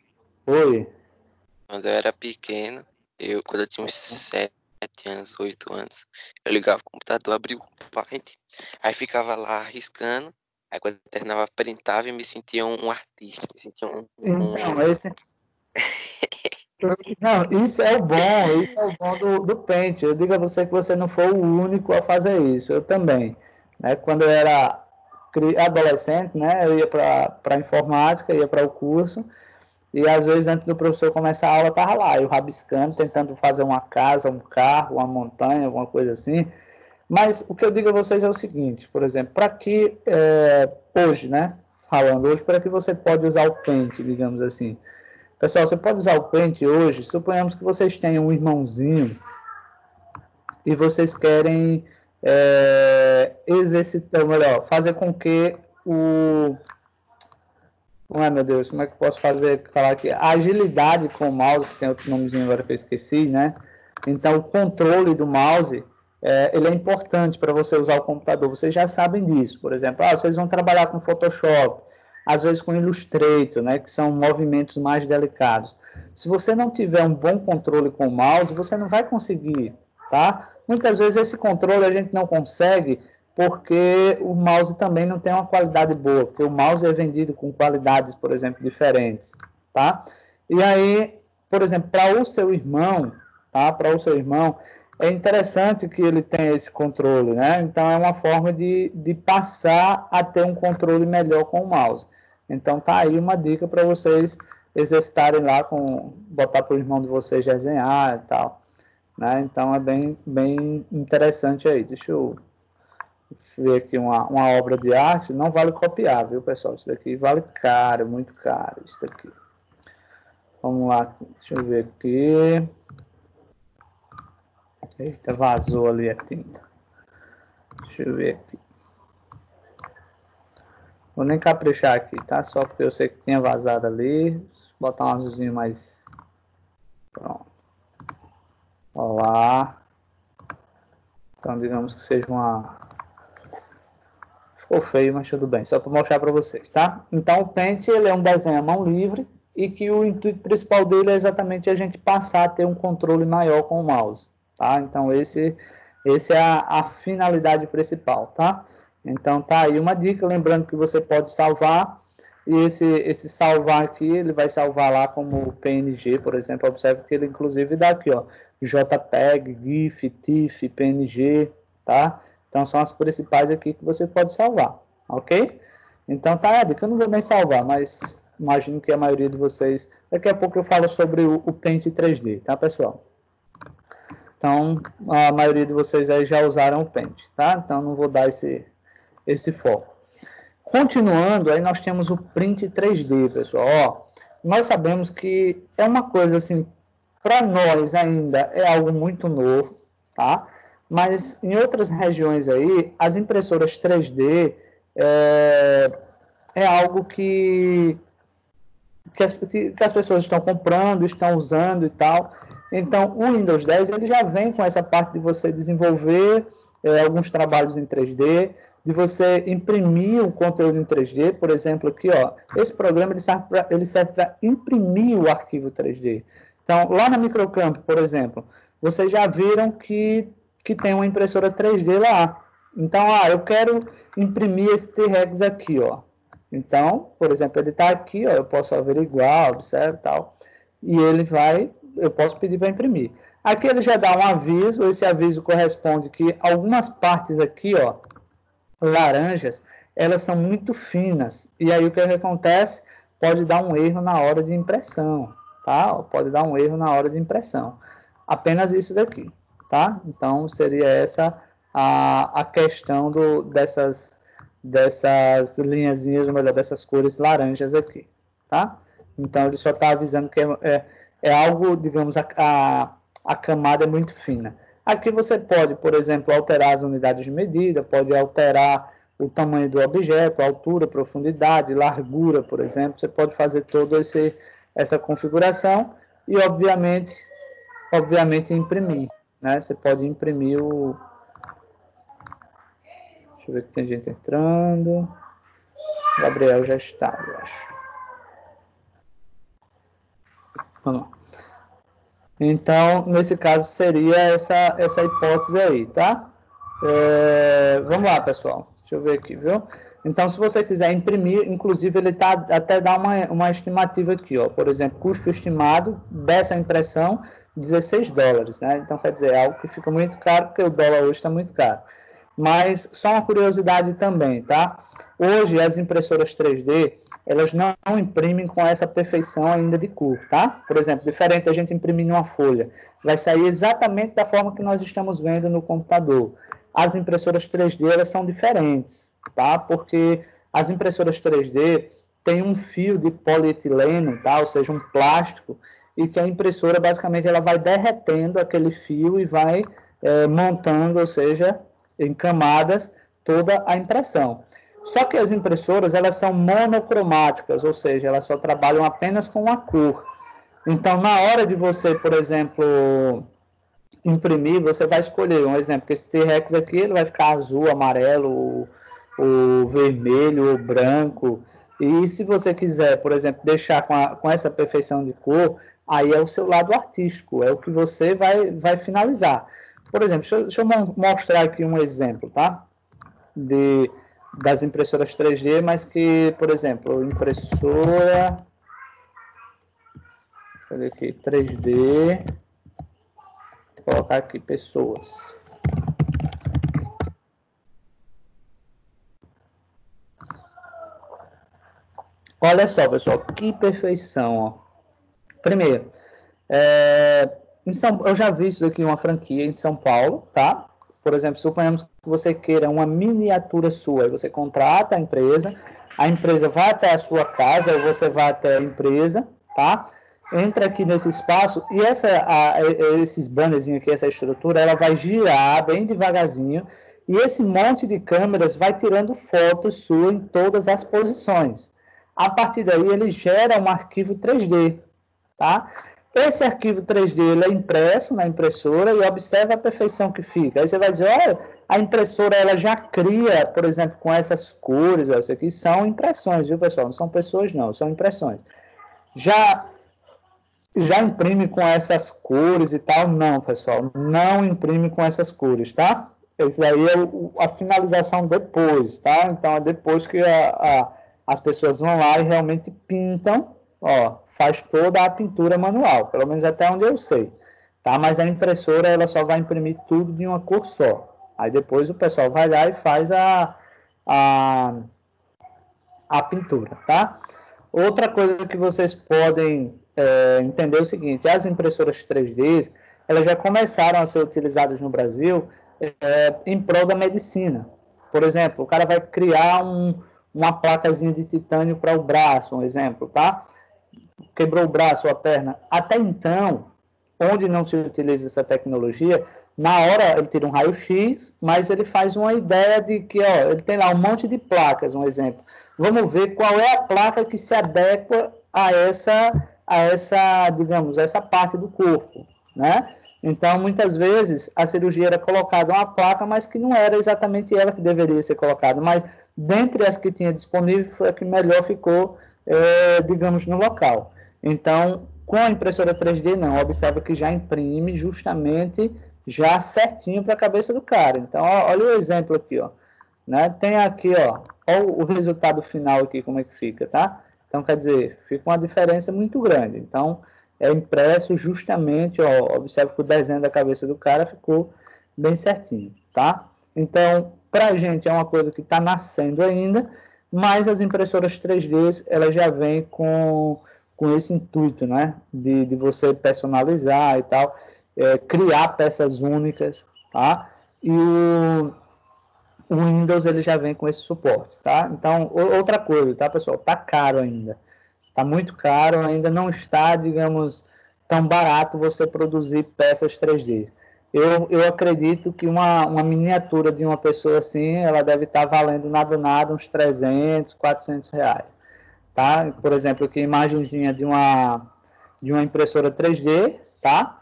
Oi. quando eu era pequeno, quando eu tinha uns 7 anos, 8 anos, eu ligava o computador, abria o Paint, aí ficava lá riscando, aí quando eu terminava, printava e me sentia um artista, me sentia Então, esse... Não, isso é o bom do Paint. Eu digo a você que você não foi o único a fazer isso, eu também. Né? Quando eu era adolescente, né, eu ia para informática, ia para o curso, e às vezes antes do professor começar a aula, eu estava lá, eu rabiscando, tentando fazer uma casa, um carro, uma montanha, alguma coisa assim. Mas o que eu digo a vocês é o seguinte, por exemplo, para que hoje, né, falando hoje, para que você pode usar o Paint, digamos assim. Pessoal, você pode usar o Paint hoje, suponhamos que vocês tenham um irmãozinho e vocês querem exercitar, melhor, fazer com que ai meu Deus, como é que eu posso falar aqui? A agilidade com o mouse, que tem outro nomezinho agora que eu esqueci, né? Então, o controle do mouse, ele é importante para você usar o computador. Vocês já sabem disso. Por exemplo, vocês vão trabalhar com Photoshop, às vezes com Illustrator, né, que são movimentos mais delicados. Se você não tiver um bom controle com o mouse, você não vai conseguir, tá? Muitas vezes esse controle a gente não consegue porque o mouse também não tem uma qualidade boa, porque o mouse é vendido com qualidades, por exemplo, diferentes, tá? E aí, por exemplo, para o seu irmão, tá? Para o seu irmão, é interessante que ele tenha esse controle, né? Então, é uma forma de passar a ter um controle melhor com o mouse. Então, tá aí uma dica para vocês exercitarem lá, botar para o irmão de vocês desenhar e tal, né? Então, é bem interessante aí. Deixa eu ver aqui uma obra de arte. Não vale copiar, viu, pessoal? Isso daqui vale caro, muito caro, isso daqui. Vamos lá, deixa eu ver aqui. Eita, vazou ali a tinta. Deixa eu ver aqui. Vou nem caprichar aqui, tá? Só porque eu sei que tinha vazado ali. Vou botar um azulzinho mais... Pronto. Olá. Então, digamos que seja uma... Ficou feio, mas tudo bem. Só para mostrar para vocês, tá? Então, o Paint, ele é um desenho à mão livre e que o intuito principal dele é exatamente a gente passar a ter um controle maior com o mouse, tá? Então, esse é a finalidade principal, tá? Então, tá aí uma dica, lembrando que você pode salvar, e esse salvar aqui, ele vai salvar lá como PNG, por exemplo. Observe que ele, inclusive, dá aqui, ó, JPEG, GIF, TIFF, PNG, tá? Então, são as principais aqui que você pode salvar, ok? Então, tá a dica. Eu não vou nem salvar, mas imagino que a maioria de vocês... Daqui a pouco eu falo sobre o Paint 3D, tá, pessoal? Então, a maioria de vocês aí já usaram o Paint, tá? Então, não vou dar esse foco. Continuando, aí nós temos o Print 3D, pessoal. Ó, nós sabemos que é uma coisa, assim, para nós ainda é algo muito novo, tá? Mas em outras regiões aí, as impressoras 3D é algo que as pessoas estão comprando, estão usando e tal. Então, o Windows 10 ele já vem com essa parte de você desenvolver alguns trabalhos em 3D, de você imprimir o conteúdo em 3D, por exemplo, aqui, ó, esse programa ele serve para imprimir o arquivo 3D. Então, lá na Microcamp, por exemplo, vocês já viram que tem uma impressora 3D lá. Então, eu quero imprimir esse T-Rex aqui, ó. Então, por exemplo, ele está aqui, ó, eu posso averiguar, observa e tal, e eu posso pedir para imprimir. Aqui ele já dá um aviso, esse aviso corresponde que algumas partes aqui, ó, laranjas, elas são muito finas, e aí o que acontece? Pode dar um erro na hora de impressão, tá? Pode dar um erro na hora de impressão. Apenas isso daqui, tá? Então, seria essa a questão dessas linhazinhas, ou melhor, dessas cores laranjas aqui, tá? Então, ele só está avisando que é algo, digamos, a camada é muito fina. Aqui você pode, por exemplo, alterar as unidades de medida, pode alterar o tamanho do objeto, altura, profundidade, largura, por exemplo. Você pode fazer toda essa configuração e, obviamente, imprimir, né? Você pode imprimir o... Deixa eu ver que tem gente entrando. Gabriel já está, eu acho. Vamos lá. Então, nesse caso, seria essa hipótese aí, tá? Vamos lá, pessoal. Deixa eu ver aqui, viu? Então, se você quiser imprimir, inclusive, ele até dá uma estimativa aqui, ó. Por exemplo, custo estimado dessa impressão, $16, né? Então, quer dizer, é algo que fica muito caro, porque o dólar hoje está muito caro. Mas, só uma curiosidade também, tá? Hoje, as impressoras 3D, elas não imprimem com essa perfeição ainda de cor, tá? Por exemplo, diferente da gente imprimir numa folha. Vai sair exatamente da forma que nós estamos vendo no computador. As impressoras 3D, elas são diferentes, tá? Porque as impressoras 3D têm um fio de polietileno, tá? Ou seja, um plástico, e que a impressora, basicamente, ela vai derretendo aquele fio e vai montando, ou seja, em camadas, toda a impressão. Só que as impressoras, elas são monocromáticas, ou seja, elas só trabalham apenas com a cor. Então, na hora de você, por exemplo, imprimir, você vai escolher um exemplo, que esse T-Rex aqui, ele vai ficar azul, amarelo, o vermelho, o branco. E se você quiser, por exemplo, deixar com essa perfeição de cor, aí é o seu lado artístico, é o que você vai finalizar. Por exemplo, deixa eu mostrar aqui um exemplo, tá? Das impressoras 3D, mas que, por exemplo, impressora... Deixa eu ver aqui, 3D... Vou colocar aqui, pessoas. Olha só, pessoal, que perfeição, ó. Primeiro, eu já vi isso aqui em uma franquia em São Paulo, tá? Por exemplo, suponhamos que você queira uma miniatura sua, aí você contrata a empresa vai até a sua casa, ou você vai até a empresa, tá? Entra aqui nesse espaço, e esses bannerzinhos aqui, essa estrutura, ela vai girar bem devagarzinho, e esse monte de câmeras vai tirando fotos suas em todas as posições. A partir daí, ele gera um arquivo 3D, tá? Esse arquivo 3D ele é impresso na impressora e observa a perfeição que fica. Aí você vai dizer, olha, a impressora ela já cria, por exemplo, com essas cores, ó, isso aqui são impressões, viu, pessoal? Não são pessoas, não, são impressões. Já imprime com essas cores e tal? Não, pessoal, não imprime com essas cores, tá? Isso aí é a finalização depois, tá? Então, é depois que as pessoas vão lá e realmente pintam, ó, faz toda a pintura manual, pelo menos até onde eu sei, tá? Mas a impressora, ela só vai imprimir tudo de uma cor só. Aí depois o pessoal vai lá e faz a pintura, tá? Outra coisa que vocês podem entender é o seguinte, as impressoras 3D, elas já começaram a ser utilizadas no Brasil em prol da medicina. Por exemplo, o cara vai criar uma placazinha de titânio para o braço, um exemplo, tá? Quebrou o braço ou a perna. Até então, onde não se utiliza essa tecnologia, na hora ele tira um raio-x, mas ele faz uma ideia de que, ó, ele tem lá um monte de placas, um exemplo. Vamos ver qual é a placa que se adequa a essa, digamos, essa parte do corpo, né? Então, muitas vezes, a cirurgia era colocada uma placa, mas que não era exatamente ela que deveria ser colocada. Mas, dentre as que tinha disponível, foi a que melhor ficou, digamos, no local. Então, com a impressora 3D, não. Observa que já imprime justamente já certinho para a cabeça do cara. Então, olha o exemplo aqui, ó. Né? Tem aqui, ó, o resultado final aqui, como é que fica, tá? Então, quer dizer, fica uma diferença muito grande. Então, é impresso justamente, ó, observa que o desenho da cabeça do cara ficou bem certinho, tá? Então, para a gente é uma coisa que está nascendo ainda, mas as impressoras 3D, elas já vêm com esse intuito, né? De você personalizar e tal, criar peças únicas, tá? E o Windows, ele já vem com esse suporte, tá? Então, outra coisa, tá, pessoal? Tá caro ainda. Está muito caro, ainda não está, digamos, tão barato você produzir peças 3D. Eu acredito que uma miniatura de uma pessoa assim, ela deve estar valendo nada, uns 300, 400 reais. Tá? Por exemplo, aqui, imagenzinha de uma impressora 3D, tá?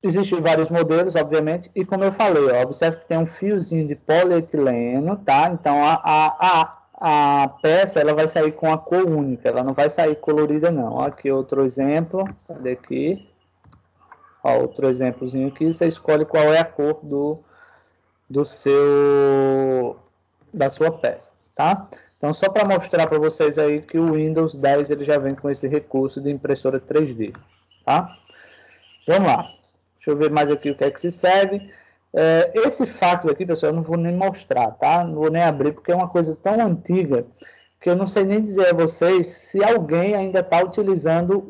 Existem vários modelos, obviamente, e como eu falei, ó, observe que tem um fiozinho de polietileno, tá? Então, a peça, ela vai sair com a cor única, ela não vai sair colorida, não. Ó, aqui outro exemplo, cadê aqui? Ó, outro exemplozinho aqui, você escolhe qual é a cor da sua peça, tá? Então, só para mostrar para vocês aí que o Windows 10, ele já vem com esse recurso de impressora 3D, tá? Vamos lá. Deixa eu ver mais aqui o que é que se serve. Esse fax aqui, pessoal, eu não vou nem mostrar, tá? Não vou nem abrir, porque é uma coisa tão antiga que eu não sei nem dizer a vocês se alguém ainda está utilizando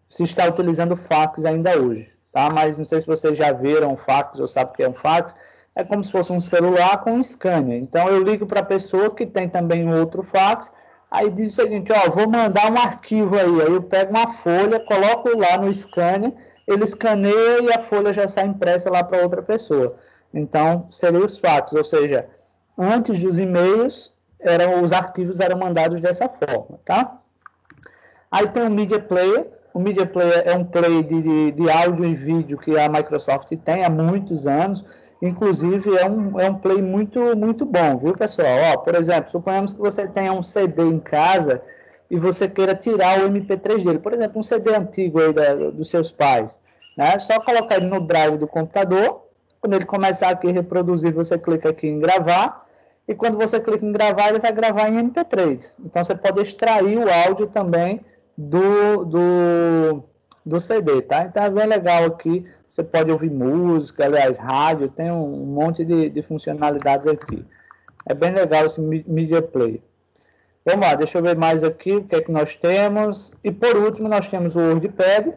se está utilizando o fax ainda hoje, tá? Mas não sei se vocês já viram o fax ou sabem o que é um fax. É como se fosse um celular com um scanner. Então, eu ligo para a pessoa que tem também um outro fax, aí diz o seguinte, ó, vou mandar um arquivo aí eu pego uma folha, coloco lá no scanner, ele escaneia e a folha já sai impressa lá para outra pessoa. Então, seria os fax, ou seja, antes dos e-mails, os arquivos eram mandados dessa forma, tá? Aí tem o Media Player. O Media Player é um play de áudio e vídeo que a Microsoft tem há muitos anos. Inclusive, é um play muito, muito bom, viu, pessoal? Ó, por exemplo, suponhamos que você tenha um CD em casa e você queira tirar o MP3 dele. Por exemplo, um CD antigo aí dos seus pais. Né? É só colocar ele no drive do computador. Quando ele começar aqui a reproduzir, você clica aqui em gravar. E quando você clica em gravar, ele vai gravar em MP3. Então, você pode extrair o áudio também do CD, tá? Então, é bem legal aqui. Você pode ouvir música, aliás, rádio, tem um monte de funcionalidades aqui. É bem legal esse Media Player. Vamos lá, deixa eu ver mais aqui o que é que nós temos. E por último, nós temos o WordPad.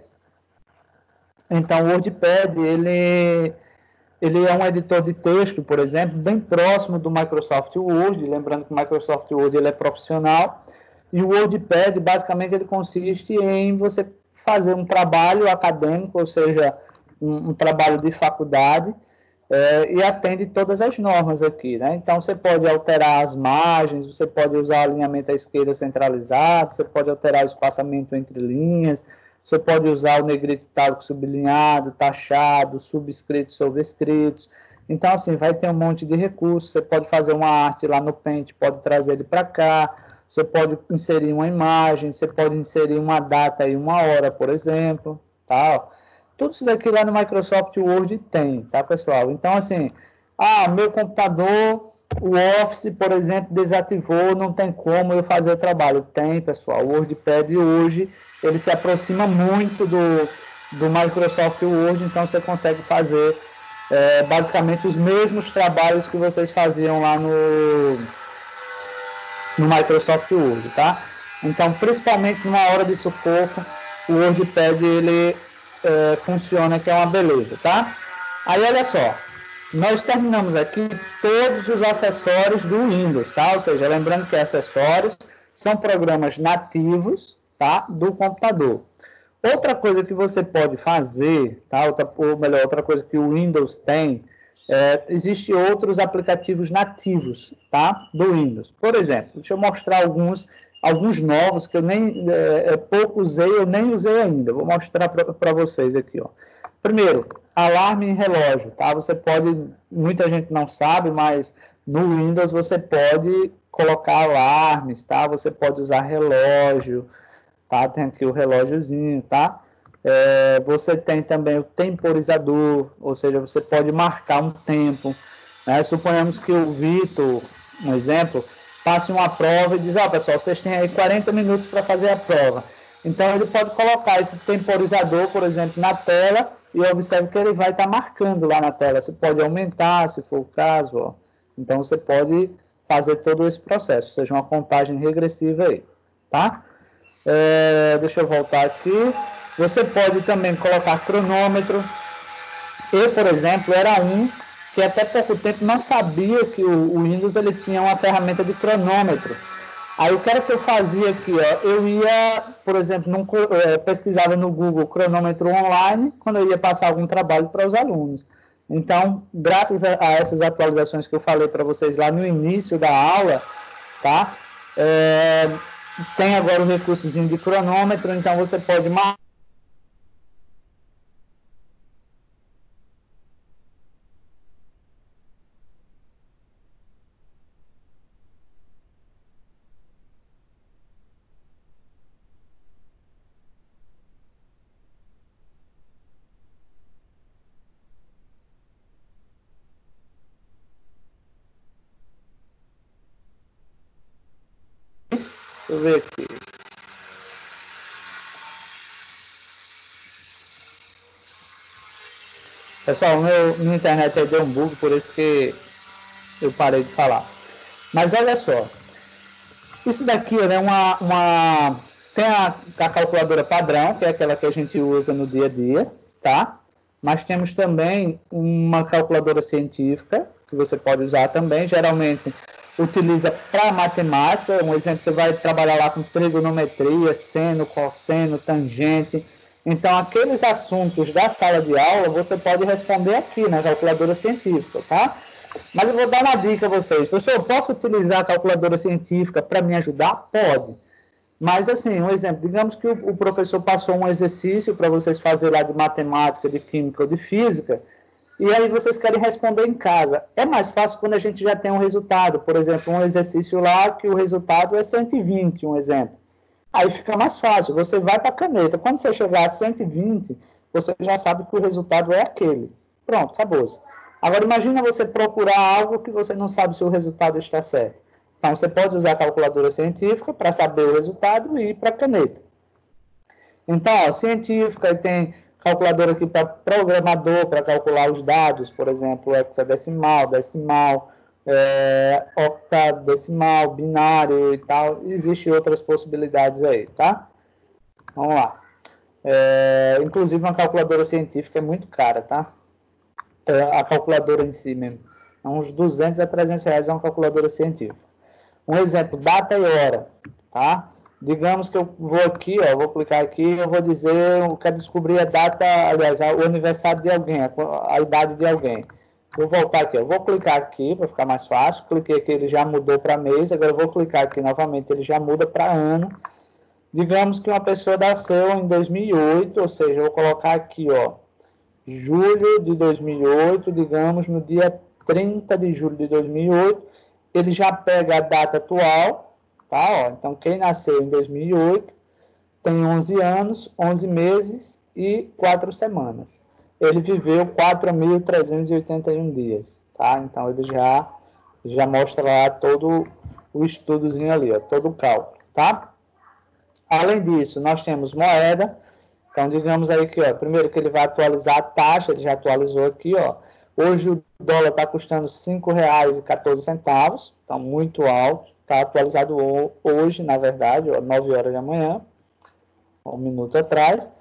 Então, o WordPad, ele é um editor de texto, por exemplo, bem próximo do Microsoft Word. Lembrando que o Microsoft Word ele é profissional. E o WordPad, basicamente, ele consiste em você fazer um trabalho acadêmico, ou seja, um trabalho de faculdade, e atende todas as normas aqui, né? Então, você pode alterar as margens, você pode usar alinhamento à esquerda centralizado, você pode alterar o espaçamento entre linhas, você pode usar o negrito itálico sublinhado, taxado, subscritos, sobrescritos. Então, assim, vai ter um monte de recursos, você pode fazer uma arte lá no Paint, pode trazer ele para cá, você pode inserir uma imagem, você pode inserir uma data e uma hora, por exemplo, tá? Tudo isso daqui lá no Microsoft Word tem, tá, pessoal? Então, assim, meu computador, o Office, por exemplo, desativou, não tem como eu fazer o trabalho. Tem, pessoal, o WordPad hoje, ele se aproxima muito do Microsoft Word, então você consegue fazer basicamente os mesmos trabalhos que vocês faziam lá no Microsoft Word, tá? Então, principalmente numa hora de sufoco, o WordPad, ele funciona, que é uma beleza, tá? Aí, olha só, nós terminamos aqui todos os acessórios do Windows, tá? Ou seja, lembrando que acessórios são programas nativos, tá? Do computador. Outra coisa que você pode fazer, tá? Outra coisa que o Windows tem, existem outros aplicativos nativos, tá? Do Windows. Por exemplo, deixa eu mostrar alguns alguns novos que eu nem pouco usei, eu nem usei ainda. Vou mostrar para vocês aqui, ó. Primeiro, alarme em relógio, tá? Você pode, muita gente não sabe, mas no Windows você pode colocar alarmes, tá? Você pode usar relógio, tá? Tem aqui o relógiozinho, tá? Você tem também o temporizador, ou seja, você pode marcar um tempo, né? Suponhamos que o Vitor, um exemplo, passe uma prova e diz, pessoal, vocês têm aí 40 minutos para fazer a prova. Então, ele pode colocar esse temporizador, por exemplo, na tela e observe que ele vai estar marcando lá na tela. Você pode aumentar, se for o caso, ó. Então, você pode fazer todo esse processo, ou seja, uma contagem regressiva aí, tá? Deixa eu voltar aqui. Você pode também colocar cronômetro. Eu, por exemplo, era que até pouco tempo não sabia que o Windows ele tinha uma ferramenta de cronômetro. Aí o que era que eu fazia aqui? Ó, eu ia, por exemplo, pesquisava no Google cronômetro online quando eu ia passar algum trabalho para os alunos. Então, graças a essas atualizações que eu falei para vocês lá no início da aula, tá? Tem agora o recursozinho de cronômetro, então você pode marcar. Deixa eu ver aqui. Pessoal, minha internet aí deu um bug, por isso que eu parei de falar. Mas olha só. Isso daqui é tem a calculadora padrão, que é aquela que a gente usa no dia a dia, tá? Mas temos também uma calculadora científica, que você pode usar também, geralmente utiliza para matemática. Um exemplo, você vai trabalhar lá com trigonometria, seno, cosseno, tangente. Então, aqueles assuntos da sala de aula, você pode responder aqui na calculadora científica, tá? Mas eu vou dar uma dica a vocês. Professor, eu posso utilizar a calculadora científica para me ajudar? Pode. Mas, assim, um exemplo, digamos que o professor passou um exercício para vocês fazerem lá de matemática, de química ou de física, e aí vocês querem responder em casa. É mais fácil quando a gente já tem um resultado. Por exemplo, um exercício lá que o resultado é 120, um exemplo. Aí fica mais fácil. Você vai para a caneta. Quando você chegar a 120, você já sabe que o resultado é aquele. Pronto, acabou. Agora, imagina você procurar algo que você não sabe se o resultado está certo. Então, você pode usar a calculadora científica para saber o resultado e ir para a caneta. Então, ó, científica, tem calculadora aqui para programador, para calcular os dados, por exemplo, hexadecimal, decimal, octadecimal, binário e tal. Existem outras possibilidades aí, tá? Vamos lá. Inclusive, uma calculadora científica é muito cara, tá? A calculadora em si mesmo. É uns 200 a 300 reais é uma calculadora científica. Um exemplo, data e hora, tá? Digamos que eu vou aqui, ó, vou clicar aqui, eu vou dizer, eu quero descobrir a data, aliás, o aniversário de alguém, a idade de alguém. Vou voltar aqui, eu vou clicar aqui para ficar mais fácil. Cliquei aqui, ele já mudou para mês, agora eu vou clicar aqui novamente, ele já muda para ano. Digamos que uma pessoa nasceu em 2008, ou seja, eu vou colocar aqui, ó, julho de 2008, digamos, no dia 30 de julho de 2008, ele já pega a data atual, tá? Ó, então, quem nasceu em 2008 tem 11 anos, 11 meses e 4 semanas. Ele viveu 4.381 dias, tá? Então, ele já mostra lá todo o estudozinho ali, ó, todo o cálculo, tá? Além disso, nós temos moeda. Então, digamos aí que, ó, primeiro que ele vai atualizar a taxa, ele já atualizou aqui, ó. Hoje o dólar está custando R$ 5,14, então muito alto. Está atualizado hoje, na verdade, ó, 9 horas da manhã, um minuto atrás.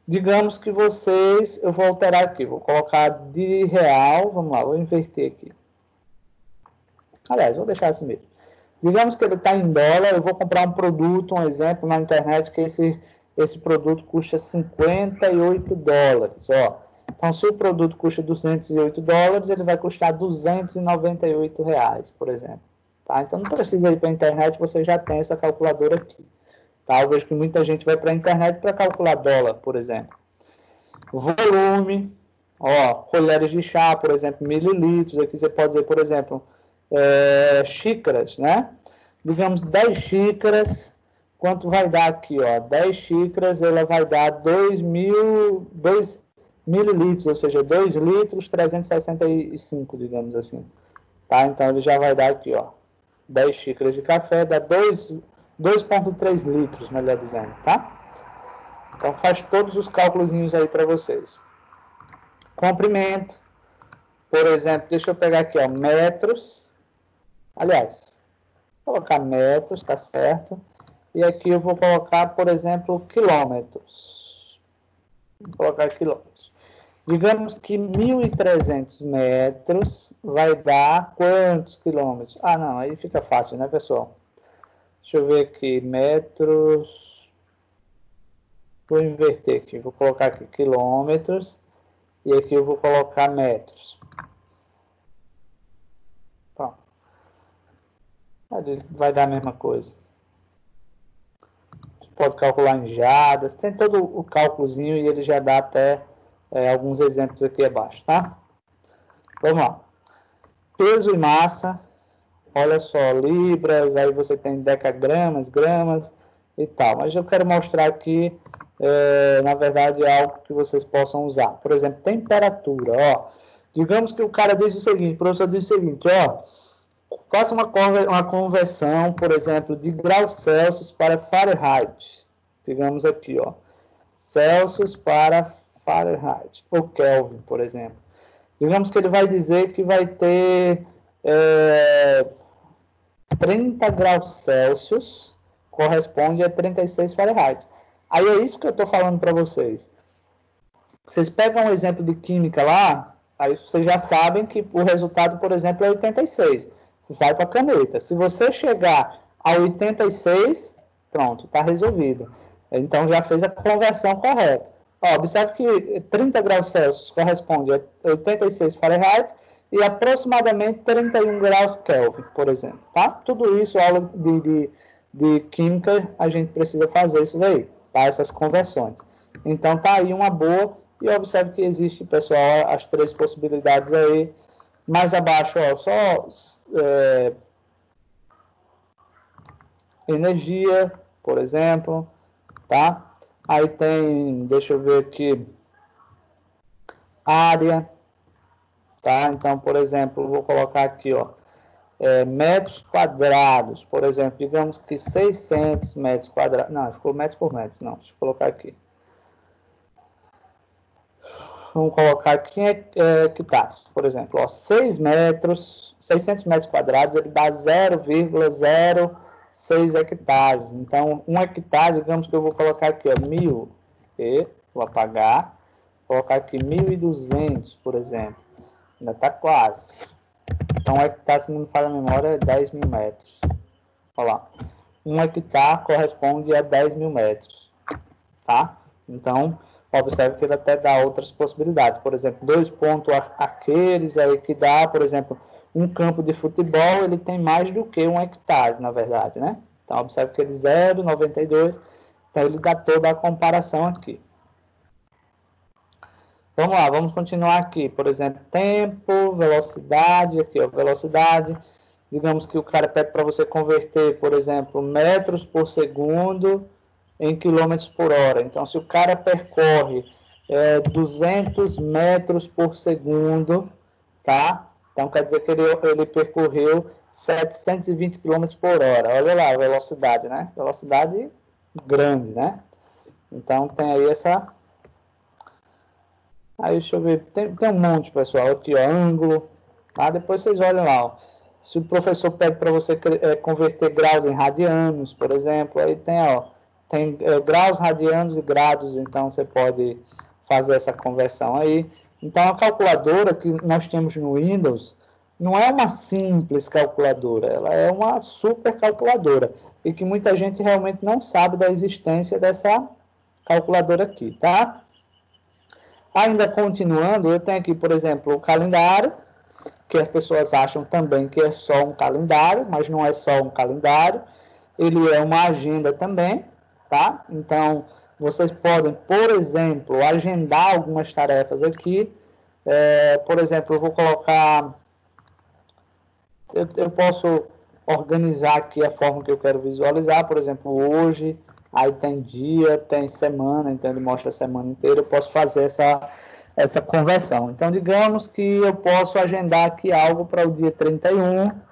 Digamos que eu vou alterar aqui, vou colocar de real, vamos lá, vou inverter aqui. Aliás, vou deixar assim mesmo. Digamos que ele está em dólar, eu vou comprar um produto, um exemplo, na internet, que esse produto custa 58 dólares, ó. Então, se o produto custa 208 dólares, ele vai custar 298 reais, por exemplo, Tá? Então não precisa ir para a internet, você já tem essa calculadora aqui. Tá? Eu vejo que muita gente vai para a internet para calcular dólar, por exemplo. Volume, ó, colheres de chá, por exemplo, mililitros. Aqui você pode dizer, por exemplo, xícaras, né? Digamos 10 xícaras, quanto vai dar aqui, ó? 10 xícaras, ela vai dar 2 mililitros, ou seja, 2 litros 365, digamos assim. Tá? Então ele já vai dar aqui, ó, 10 xícaras de café, dá 2,3 litros, melhor dizendo, tá? Então faz todos os cálculos aí para vocês. Comprimento, por exemplo, deixa eu pegar aqui, ó, metros. Aliás, vou colocar metros, tá certo? E aqui eu vou colocar, por exemplo, quilômetros. Vou colocar quilômetros. Digamos que 1.300 metros vai dar quantos quilômetros? Ah, não, aí fica fácil, né, pessoal? Deixa eu ver aqui, metros. Vou inverter aqui, vou colocar aqui quilômetros. E aqui eu vou colocar metros. Pronto. Vai dar a mesma coisa. Você pode calcular em jardas, tem todo o cálculozinho e ele já dá até alguns exemplos aqui abaixo, tá? Vamos lá. Peso e massa, olha só, libras, aí você tem decagramas, gramas e tal. Mas eu quero mostrar aqui, na verdade, algo que vocês possam usar. Por exemplo, temperatura, ó. Digamos que o cara diz o seguinte, o professor diz o seguinte, ó, faça uma conversão, por exemplo, de graus Celsius para Fahrenheit. Digamos aqui, ó, Celsius para Fahrenheit, ou Kelvin, por exemplo. Digamos que ele vai dizer que vai ter 30 graus Celsius, corresponde a 36 Fahrenheit. Aí é isso que eu estou falando para vocês. Vocês pegam um exemplo de química lá, aí vocês já sabem que o resultado, por exemplo, é 86. Vai para a caneta. Se você chegar a 86, pronto, está resolvido. Então já fez a conversão correta. Ó, observe que 30 graus Celsius corresponde a 86 Fahrenheit e aproximadamente 31 graus Kelvin, por exemplo. Tá? Tudo isso, aula de química, a gente precisa fazer isso daí, tá? Essas conversões. Então tá aí uma boa, e observe que existe, pessoal, as 3 possibilidades aí. Mais abaixo, ó, só energia, por exemplo, tá? Aí tem, deixa eu ver aqui, área, tá? Então, por exemplo, vou colocar aqui, ó, metros quadrados, por exemplo, digamos que 600 metros quadrados, não, ficou metros por metro, não, deixa eu colocar aqui. Vamos colocar aqui hectares, por exemplo, ó, 600 metros quadrados, ele dá 0,06 hectares. Então, 1 hectare, digamos que eu vou colocar aqui, ó, 1.000, vou apagar, vou colocar aqui 1.200, por exemplo. Ainda está quase. Então, 1 hectare, se não me falha a memória, é 10.000 metros. Olha lá. 1 hectare corresponde a 10.000 metros. Tá? Então, observe que ele até dá outras possibilidades. Por exemplo, 2 pontos aqueles aí que dá, por exemplo, um campo de futebol, ele tem mais do que 1 hectare, na verdade, né? Então, observe que ele 0,92, então ele dá toda a comparação aqui. Vamos lá, vamos continuar aqui. Por exemplo, tempo, velocidade, aqui, ó, velocidade. Digamos que o cara pede para você converter, por exemplo, metros por segundo em quilômetros por hora. Então, se o cara percorre 200 metros por segundo, tá? Então, quer dizer que ele percorreu 720 km por hora. Olha lá a velocidade, né? Velocidade grande, né? Então, tem aí essa... Aí, deixa eu ver. Tem um monte, pessoal. Aqui, ó, ângulo. Tá? Depois vocês olham lá, ó. Se o professor pede para você converter graus em radianos, por exemplo, aí tem, ó, tem graus, radianos e grados, então você pode fazer essa conversão aí. Então, a calculadora que nós temos no Windows não é uma simples calculadora, ela é uma super calculadora, e que muita gente realmente não sabe da existência dessa calculadora aqui, tá? Ainda continuando, eu tenho aqui, por exemplo, o calendário. que as pessoas acham também que é só um calendário, mas não é só um calendário, ele é uma agenda também, tá? Então, vocês podem, por exemplo, agendar algumas tarefas aqui. Por exemplo, eu vou colocar... Eu posso organizar aqui a forma que eu quero visualizar, por exemplo, hoje, aí tem dia, tem semana, então ele mostra a semana inteira, eu posso fazer essa conversão. Então, digamos que eu posso agendar aqui algo para o dia 31.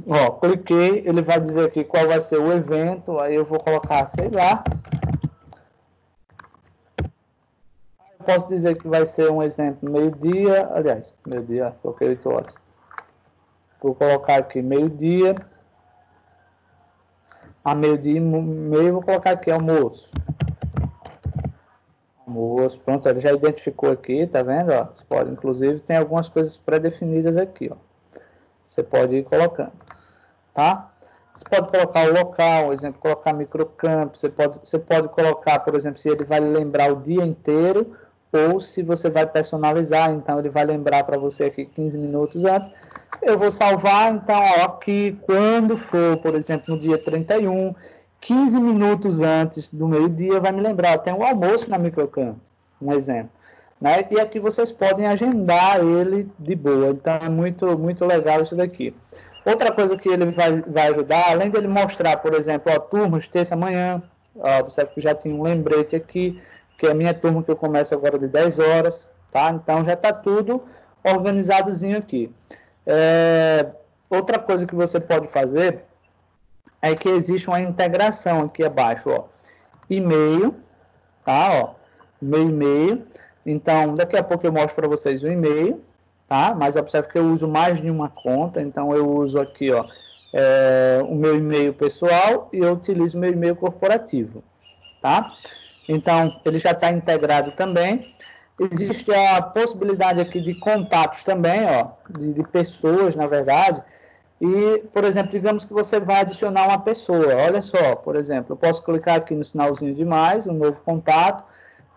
Ó, cliquei, ele vai dizer aqui qual vai ser o evento, aí eu vou colocar, sei lá. Eu posso dizer que vai ser um exemplo meio-dia, aliás, meio-dia, coloquei 8 horas. Vou colocar aqui meio-dia. A meio-dia e meio, vou colocar aqui almoço. Almoço, pronto, ele já identificou aqui, tá vendo? Ó, você pode, inclusive, tem algumas coisas pré-definidas aqui, ó. Você pode ir colocando, tá? Você pode colocar o local, por exemplo, colocar microcampo, você pode colocar, por exemplo, se ele vai lembrar o dia inteiro ou se você vai personalizar, então ele vai lembrar para você aqui 15 minutos antes. Eu vou salvar, então, ó, aqui, quando for, por exemplo, no dia 31, 15 minutos antes do meio-dia, vai me lembrar, tem um almoço na microcampo, um exemplo. Né? E aqui vocês podem agendar ele de boa, então é muito, muito legal isso daqui. Outra coisa que ele vai ajudar, além dele mostrar, por exemplo, ó, turmas, terça-manhã, você já tem um lembrete aqui, que é a minha turma que eu começo agora de 10 horas, tá? Então já está tudo organizadozinho aqui. Outra coisa que você pode fazer é que existe uma integração aqui abaixo, ó, e-mail, tá? Ó, meu e-mail. Então, daqui a pouco eu mostro para vocês o e-mail, tá? Mas observe que eu uso mais de uma conta, então eu uso aqui, ó, o meu e-mail pessoal e eu utilizo o meu e-mail corporativo, tá? Então, ele já está integrado também. Existe a possibilidade aqui de contatos também, ó, de pessoas, na verdade. E, por exemplo, digamos que você vai adicionar uma pessoa. Olha só, por exemplo, eu posso clicar aqui no sinalzinho de mais, um novo contato.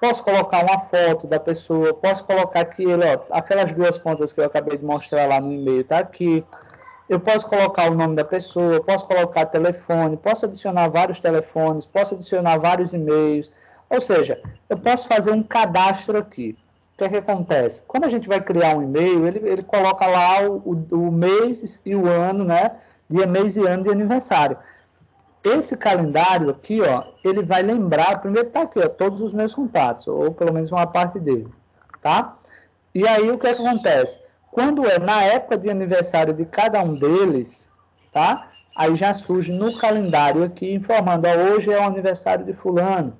Posso colocar uma foto da pessoa, posso colocar aqui, ó, aquelas duas contas que eu acabei de mostrar lá no e-mail, tá aqui. Eu posso colocar o nome da pessoa, posso colocar telefone, posso adicionar vários telefones, posso adicionar vários e-mails. Ou seja, eu posso fazer um cadastro aqui. O que é que acontece? Quando a gente vai criar um e-mail, ele coloca lá o mês e o ano, né? Dia, mês e ano de aniversário. Esse calendário aqui, ó, ele vai lembrar, primeiro tá aqui, ó, todos os meus contatos, ou pelo menos uma parte deles, tá? E aí, o que é que acontece? Quando é na época de aniversário de cada um deles, tá? Aí já surge no calendário aqui, informando, ó, hoje é o aniversário de fulano,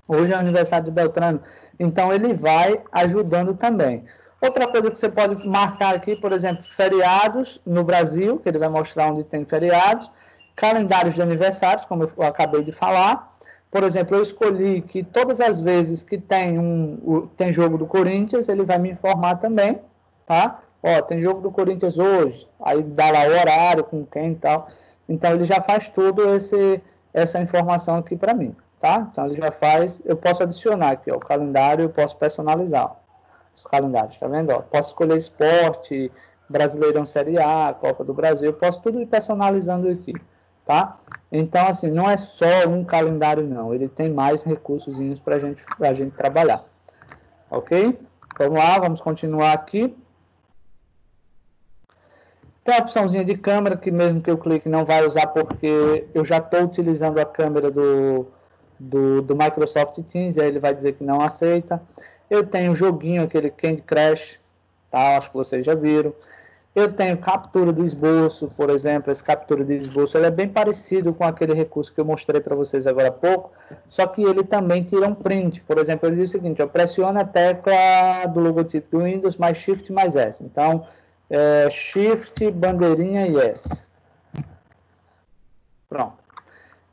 hoje é o aniversário de Beltrano. Então, ele vai ajudando também. Outra coisa que você pode marcar aqui, por exemplo, feriados no Brasil, que ele vai mostrar onde tem feriados, calendários de aniversários, como eu acabei de falar. Por exemplo, eu escolhi que todas as vezes que tem jogo do Corinthians, ele vai me informar também, tá? Ó, tem jogo do Corinthians hoje, aí dá lá o horário, com quem e tal. Então, ele já faz tudo essa informação aqui para mim, tá? Então, ele já faz, eu posso adicionar aqui, ó, o calendário, eu posso personalizar os calendários, tá vendo? Ó, posso escolher esporte, Brasileirão Série A, Copa do Brasil, eu posso tudo ir personalizando aqui. Tá? Então, assim, não é só um calendário, não. Ele tem mais recursos para a gente trabalhar. Ok? Vamos lá, vamos continuar aqui. Tem a opçãozinha de câmera, que mesmo que eu clique não vai usar, porque eu já estou utilizando a câmera do Microsoft Teams, e aí ele vai dizer que não aceita. Eu tenho um joguinho, aquele Candy Crush, tá? Acho que vocês já viram. Eu tenho captura de esboço, por exemplo, esse captura de esboço, ele é bem parecido com aquele recurso que eu mostrei para vocês agora há pouco, só que ele também tira um print. Por exemplo, ele diz o seguinte, ó, pressiona a tecla do logotipo do Windows, mais Shift, mais S. Então, Shift, bandeirinha e S. Pronto.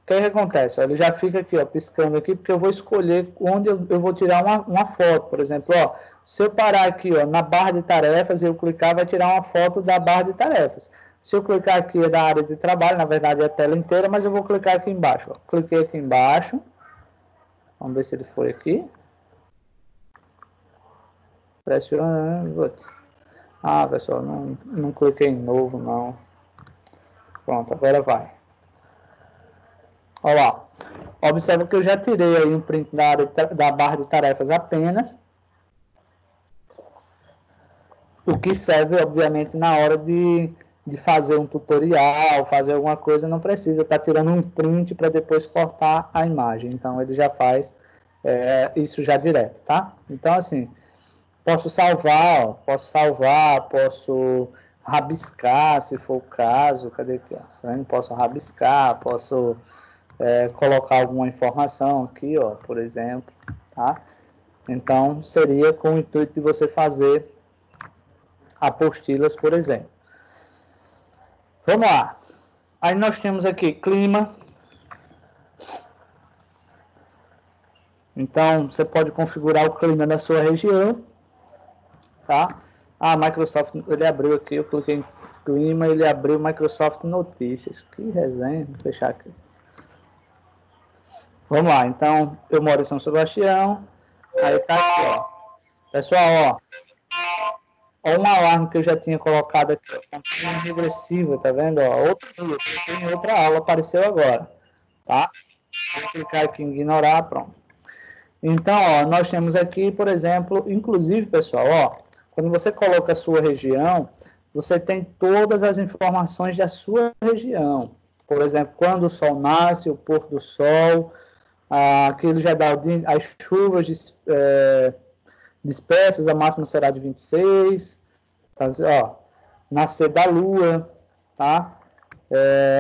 O que acontece? Ó, ele já fica aqui, ó, piscando aqui, porque eu vou escolher onde eu vou tirar uma foto. Por exemplo, ó, se eu parar aqui, ó, na barra de tarefas e eu clicar, vai tirar uma foto da barra de tarefas. Se eu clicar aqui é da área de trabalho, na verdade é a tela inteira, mas eu vou clicar aqui embaixo. Ó. Cliquei aqui embaixo. Vamos ver se ele foi aqui. Pressiona. Ah, pessoal, não cliquei em novo, não. Pronto, agora vai. Olha lá. Observa que eu já tirei aí um print da barra de tarefas apenas. O que serve, obviamente, na hora de fazer um tutorial, fazer alguma coisa, não precisa estar tirando um print para depois cortar a imagem. Então, ele já faz isso já direto, tá? Então, assim, posso salvar, ó, posso rabiscar, se for o caso. Cadê aqui? Ó? Posso rabiscar, posso colocar alguma informação aqui, ó, por exemplo, tá? Então, seria com o intuito de você fazer apostilas, por exemplo. Vamos lá. Aí nós temos aqui clima. Então, você pode configurar o clima da sua região, tá? Ah, Microsoft, ele abriu aqui, eu cliquei em clima, ele abriu Microsoft Notícias. Que resenha, vou fechar aqui. Vamos lá, então, eu moro em São Sebastião, aí tá aqui, ó. Pessoal, ó, um alarme que eu já tinha colocado aqui, ó, contagem regressiva, tá vendo? Ó, outra aula apareceu agora, tá? Vou clicar aqui em ignorar, pronto. Então, ó, nós temos aqui, por exemplo, inclusive, pessoal, ó, quando você coloca a sua região, você tem todas as informações da sua região. Por exemplo, quando o sol nasce, o pôr do sol, aquilo já dá as chuvas dispersas, a máxima será de 26, tá, ó, nascer da lua, tá?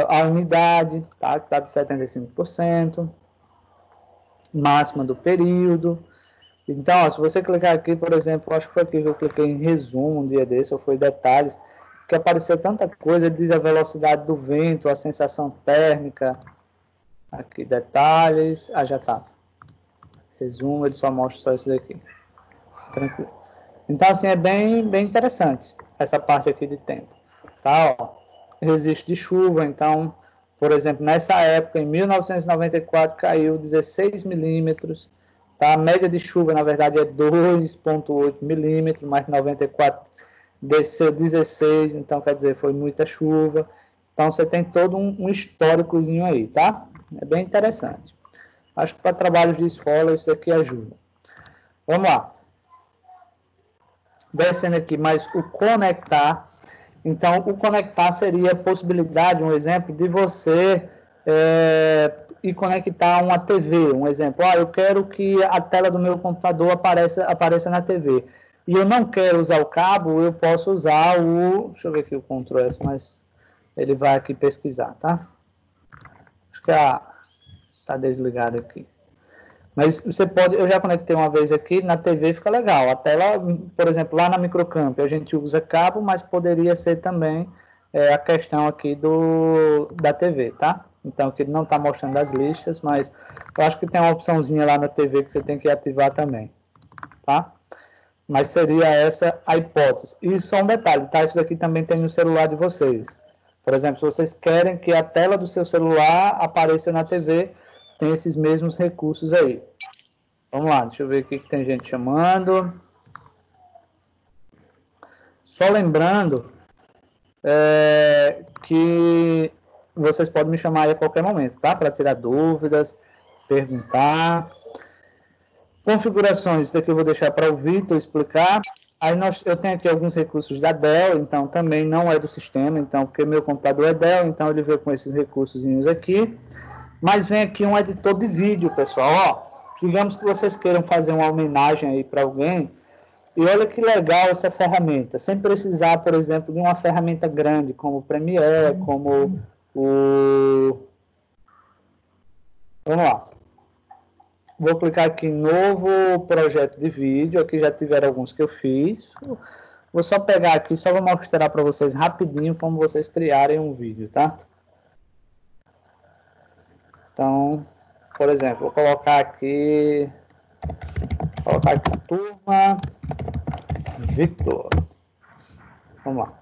A umidade, tá? Que está de 75%, máxima do período. Então, ó, se você clicar aqui, por exemplo, acho que foi aqui que eu cliquei em resumo um dia desse, ou foi detalhes, que apareceu tanta coisa, diz a velocidade do vento, a sensação térmica, aqui detalhes, já tá. Resumo, ele só mostra só isso daqui. Tranquilo. Então, assim, é bem interessante essa parte aqui de tempo, tá? Ó, registro de chuva, então, por exemplo, nessa época, em 1994, caiu 16 milímetros, tá? A média de chuva, na verdade, é 2,8 milímetros, mas 94 desceu 16, então, quer dizer, foi muita chuva. Então, você tem todo um históricozinho aí, tá? É bem interessante. Acho que para trabalhos de escola isso aqui ajuda. Vamos lá. Descendo aqui, mas o conectar. Então, o conectar seria a possibilidade, um exemplo, de você ir conectar uma TV. Um exemplo, eu quero que a tela do meu computador apareça na TV. E eu não quero usar o cabo, eu posso usar o... Deixa eu ver aqui o Ctrl S, mas ele vai aqui pesquisar, tá? Acho que está desligado aqui. Mas você pode, eu já conectei uma vez aqui, na TV fica legal. A tela, por exemplo, lá na Microcamp, a gente usa cabo, mas poderia ser também a questão aqui da TV, tá? Então, aqui não está mostrando as listas, mas eu acho que tem uma opçãozinha lá na TV que você tem que ativar também, tá? Mas seria essa a hipótese. E só um detalhe, tá? Isso daqui também tem no celular de vocês. Por exemplo, se vocês querem que a tela do seu celular apareça na TV, tem esses mesmos recursos aí. Vamos lá, deixa eu ver aqui que tem gente chamando. Só lembrando que vocês podem me chamar aí a qualquer momento, tá? Para tirar dúvidas, perguntar. Configurações, isso daqui eu vou deixar para o Vitor explicar. Aí eu tenho aqui alguns recursos da Dell, então também não é do sistema, então porque meu computador é Dell, então ele veio com esses recursos aqui. Mas vem aqui um editor de vídeo, pessoal. Ó, digamos que vocês queiram fazer uma homenagem aí para alguém. E olha que legal essa ferramenta. Sem precisar, por exemplo, de uma ferramenta grande, como o Premiere, como o... Vamos lá. Vou clicar aqui em novo projeto de vídeo. Aqui já tiveram alguns que eu fiz. Vou só pegar aqui, só vou mostrar para vocês rapidinho como vocês criarem um vídeo, tá? Então, por exemplo, vou colocar aqui turma Victor. Vamos lá.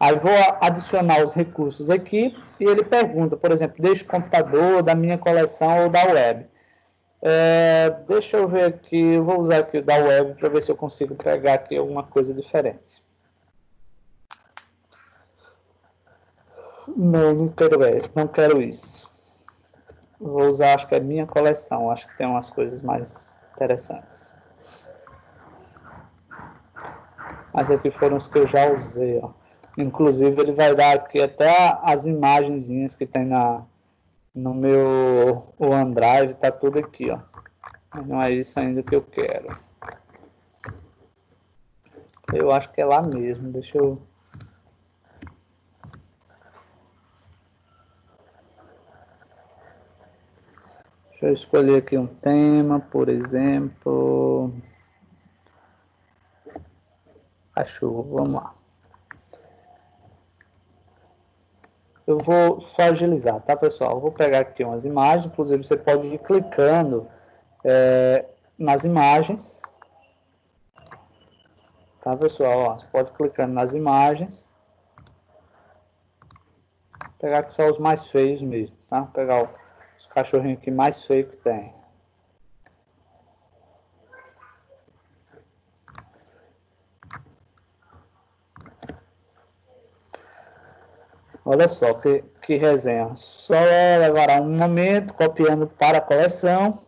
Aí vou adicionar os recursos aqui e ele pergunta, por exemplo, deste computador, da minha coleção ou da web. Deixa eu ver aqui, eu vou usar aqui o da web para ver se eu consigo pegar aqui alguma coisa diferente. Não quero ver, não quero isso. Vou usar, acho que é minha coleção, acho que tem umas coisas mais interessantes. Mas aqui foram os que eu já usei, ó. Inclusive, ele vai dar aqui até as imagenzinhas que tem no meu OneDrive, tá tudo aqui, ó. Mas não é isso ainda que eu quero. Eu acho que é lá mesmo, deixa eu escolher aqui um tema, por exemplo, cachorro, vamos lá. Eu vou só agilizar, tá, pessoal? Eu vou pegar aqui umas imagens, inclusive você pode ir clicando nas imagens, tá, pessoal? Ó, você pode ir clicando nas imagens, pegar aqui só os mais feios mesmo, tá? Pegar os cachorrinhos aqui mais feios que tem. Olha só que resenha. Só levará um momento copiando para a coleção.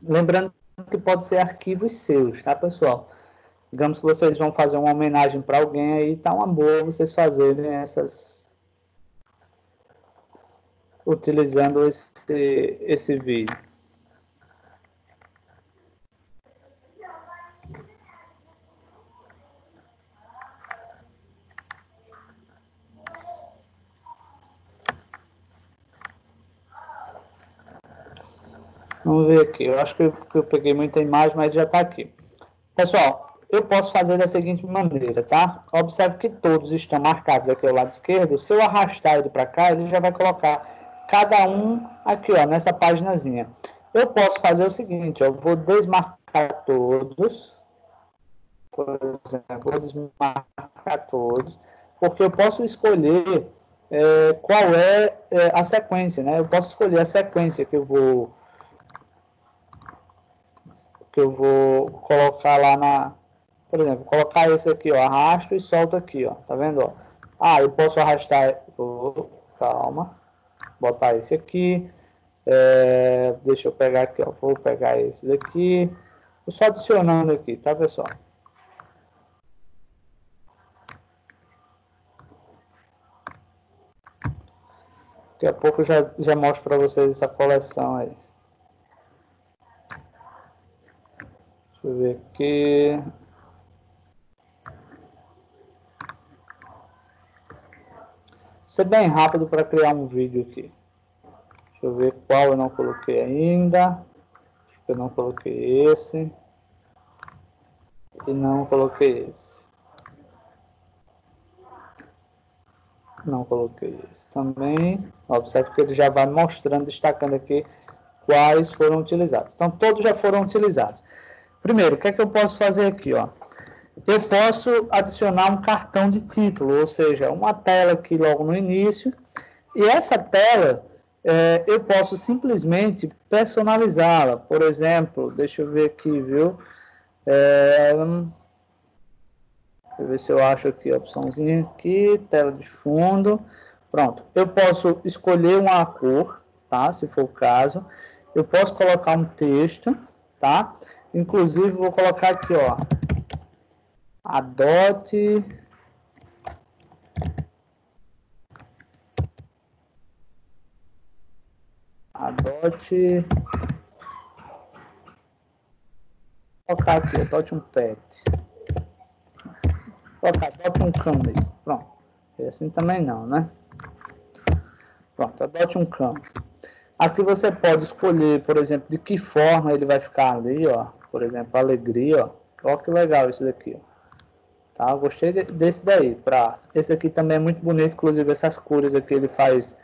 Lembrando que pode ser arquivos seus, tá, pessoal? Digamos que vocês vão fazer uma homenagem para alguém aí, tá uma boa vocês fazerem essas utilizando esse vídeo. Vamos ver aqui. Eu acho que eu peguei muita imagem, mas já está aqui. Pessoal, eu posso fazer da seguinte maneira, tá? Observe que todos estão marcados aqui ao lado esquerdo. Se eu arrastar ele para cá, ele já vai colocar cada um aqui, ó, nessa paginazinha. Eu posso fazer o seguinte, ó, eu vou desmarcar todos. Por exemplo, vou desmarcar todos, porque eu posso escolher qual é a sequência, né? Eu posso escolher a sequência que eu vou colocar lá por exemplo, colocar esse aqui, ó, arrasto e solto aqui, ó, tá vendo, ó? Ah, eu posso arrastar, calma, botar esse aqui, deixa eu pegar aqui, ó, vou pegar esse daqui, vou só adicionando aqui, tá, pessoal? Daqui a pouco eu já mostro para vocês essa coleção aí. Deixa eu ver aqui. Ser bem rápido para criar um vídeo aqui. Deixa eu ver qual eu não coloquei ainda. Acho que eu não coloquei esse. E não coloquei esse. Não coloquei esse também. Observe que ele já vai mostrando, destacando aqui quais foram utilizados. Então, todos já foram utilizados. Primeiro, o que é que eu posso fazer aqui, ó? Eu posso adicionar um cartão de título, ou seja, uma tela aqui logo no início, e essa tela eu posso simplesmente personalizá-la. Por exemplo, deixa eu ver aqui, viu? Deixa eu ver se eu acho aqui a opçãozinha aqui, tela de fundo. Pronto, eu posso escolher uma cor, tá? Se for o caso. Eu posso colocar um texto, tá? Inclusive, vou colocar aqui, ó. Adote colocar aqui, adote um pet. Colocar, adote um cão aí. Pronto. E assim também não, né? Pronto, adote um cão. Aqui você pode escolher, por exemplo, de que forma ele vai ficar ali, ó. Por exemplo, alegria, ó. Olha que legal isso daqui, ó. Tá, gostei desse daí. Esse aqui também é muito bonito, inclusive essas cores aqui ele faz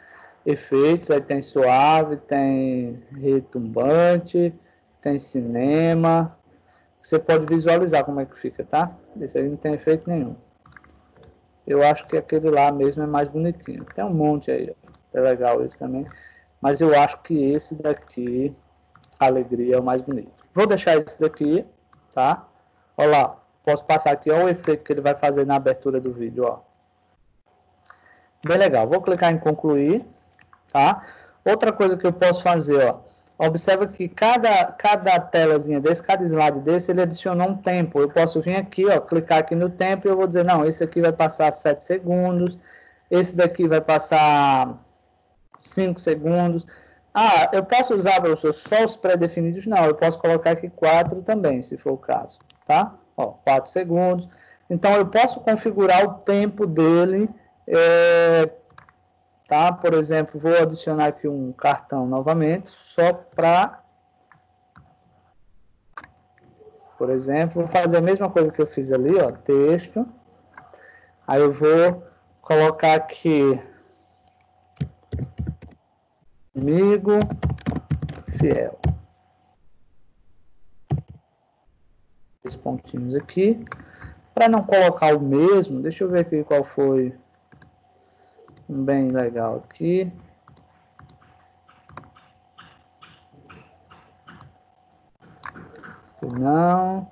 efeitos, aí tem suave, tem retumbante, tem cinema. Você pode visualizar como é que fica, tá? Esse aí não tem efeito nenhum. Eu acho que aquele lá mesmo é mais bonitinho. Tem um monte aí, ó. É legal esse também. Mas eu acho que esse daqui, alegria, é o mais bonito. Vou deixar esse daqui, tá? Olha lá. Posso passar aqui, olha o efeito que ele vai fazer na abertura do vídeo, ó. Bem legal. Vou clicar em concluir, tá? Outra coisa que eu posso fazer, ó. Observa que cada telazinha desse, cada slide desse, ele adicionou um tempo. Eu posso vir aqui, ó, clicar aqui no tempo e eu vou dizer, não, esse aqui vai passar 7 segundos, esse daqui vai passar 5 segundos. Ah, eu posso usar, professor, só os pré-definidos? Não, eu posso colocar aqui 4 também, se for o caso, tá? Ó, 4 segundos. Então, eu posso configurar o tempo dele, tá? Por exemplo, vou adicionar aqui um cartão novamente, só para, por exemplo, vou fazer a mesma coisa que eu fiz ali, ó, texto. Aí eu vou colocar aqui, amigo fiel. Esses pontinhos aqui. Para não colocar o mesmo, deixa eu ver aqui qual foi um bem legal aqui. Não.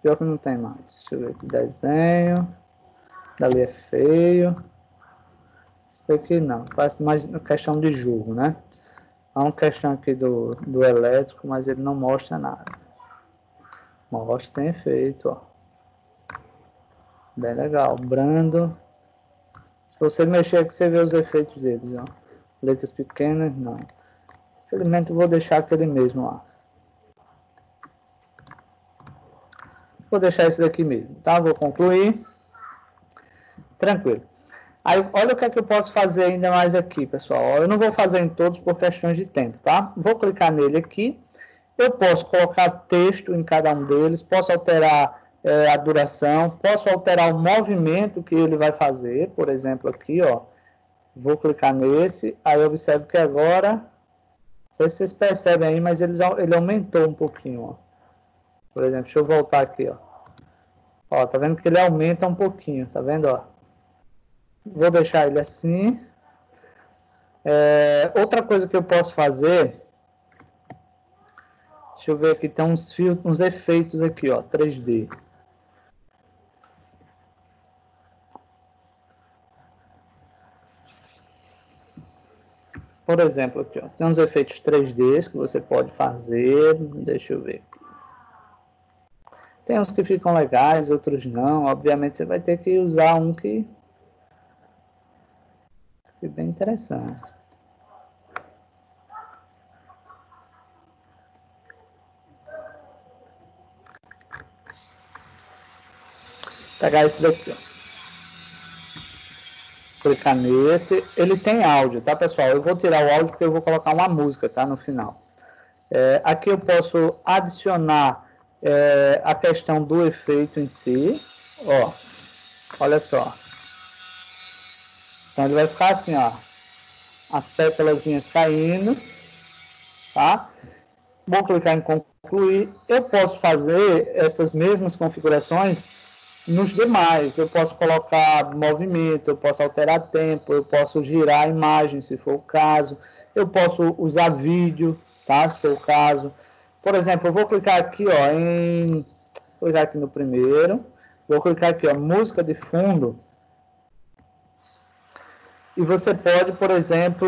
Pior que não tem mais. Deixa eu ver aqui. Desenho. Dali é feio. Isso aqui não. Parece mais uma questão de jogo, né? Há uma questão aqui do elétrico, mas ele não mostra nada. Mostra, tem efeito, ó. Bem legal. Brando. Se você mexer aqui, você vê os efeitos deles, ó. Letras pequenas, não. Infelizmente, eu vou deixar aquele mesmo lá. Vou deixar esse daqui mesmo, tá? Vou concluir. Tranquilo. Aí, olha o que é que eu posso fazer ainda mais aqui, pessoal. Eu não vou fazer em todos por questões de tempo, tá? Vou clicar nele aqui. Eu posso colocar texto em cada um deles, posso alterar a duração, posso alterar o movimento que ele vai fazer, por exemplo, aqui, ó. Vou clicar nesse, aí observe que agora, não sei se vocês percebem aí, mas ele aumentou um pouquinho, ó. Por exemplo, deixa eu voltar aqui, ó. Ó, tá vendo que ele aumenta um pouquinho, tá vendo, ó? Vou deixar ele assim. Outra coisa que eu posso fazer, deixa eu ver aqui, tem uns efeitos aqui, ó, 3D. Por exemplo, aqui, ó, tem uns efeitos 3D que você pode fazer. Deixa eu ver. Tem uns que ficam legais, outros não. Obviamente, você vai ter que usar um que é bem interessante. Vou pegar esse daqui, ó. Clicar nesse, ele tem áudio, tá, pessoal? Eu vou tirar o áudio porque eu vou colocar uma música, tá, no final. Aqui eu posso adicionar a questão do efeito em si, ó, olha só. Então ele vai ficar assim, ó, as pétalazinhas caindo, tá? Vou clicar em concluir. Eu posso fazer essas mesmas configurações nos demais. Eu posso colocar movimento, eu posso alterar tempo, eu posso girar a imagem, se for o caso. Eu posso usar vídeo, tá? Se for o caso. Por exemplo, eu vou clicar aqui, ó, vou clicar aqui no primeiro. Vou clicar aqui, ó, música de fundo. E você pode, por exemplo,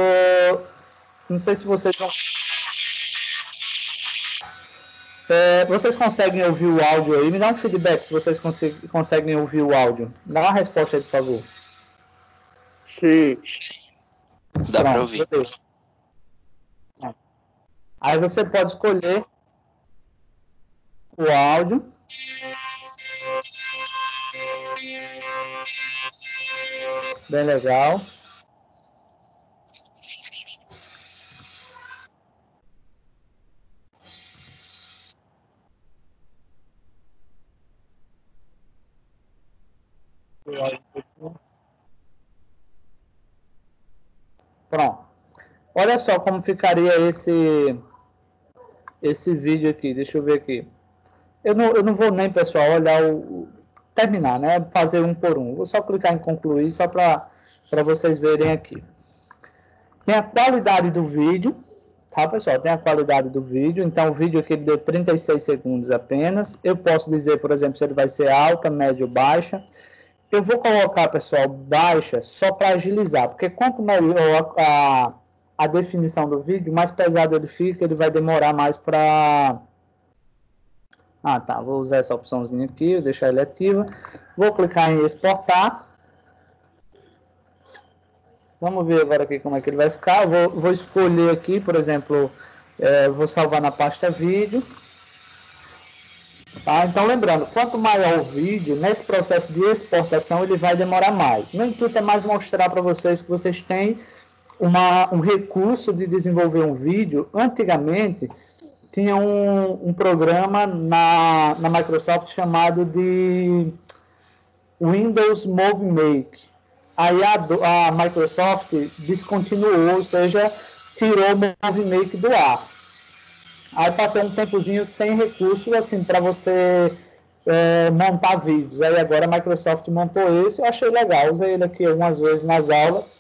não sei se vocês vão... vocês conseguem ouvir o áudio aí? Me dá um feedback se vocês conseguem ouvir o áudio. Dá uma resposta aí, por favor. Sim. Dá para ouvir. Beleza. Aí você pode escolher o áudio. Bem legal. Pronto. Olha só como ficaria esse vídeo aqui. Deixa eu ver aqui. Eu não vou nem, pessoal, olhar terminar, né? Fazer um por um. Vou só clicar em concluir, só para vocês verem aqui. Tem a qualidade do vídeo, tá, pessoal? Tem a qualidade do vídeo. Então, o vídeo aqui deu 36 segundos apenas. Eu posso dizer, por exemplo, se ele vai ser alta, média ou baixa. Eu vou colocar, pessoal, baixa só para agilizar, porque quanto melhor a definição do vídeo, mais pesado ele fica, ele vai demorar mais para... Ah, tá, vou usar essa opçãozinha aqui, vou deixar ele ativa. Vou clicar em exportar. Vamos ver agora aqui como é que ele vai ficar. Eu vou escolher aqui, por exemplo, vou salvar na pasta vídeo. Tá? Então, lembrando, quanto maior o vídeo, nesse processo de exportação, ele vai demorar mais. No intuito é mais mostrar para vocês que vocês têm um recurso de desenvolver um vídeo. Antigamente, tinha um programa na Microsoft chamado de Windows Movie Make. Aí a Microsoft descontinuou, ou seja, tirou o Movie Make do ar. Aí passou um tempozinho sem recurso, assim, para você montar vídeos. Aí agora a Microsoft montou esse, eu achei legal. Usei ele aqui algumas vezes nas aulas.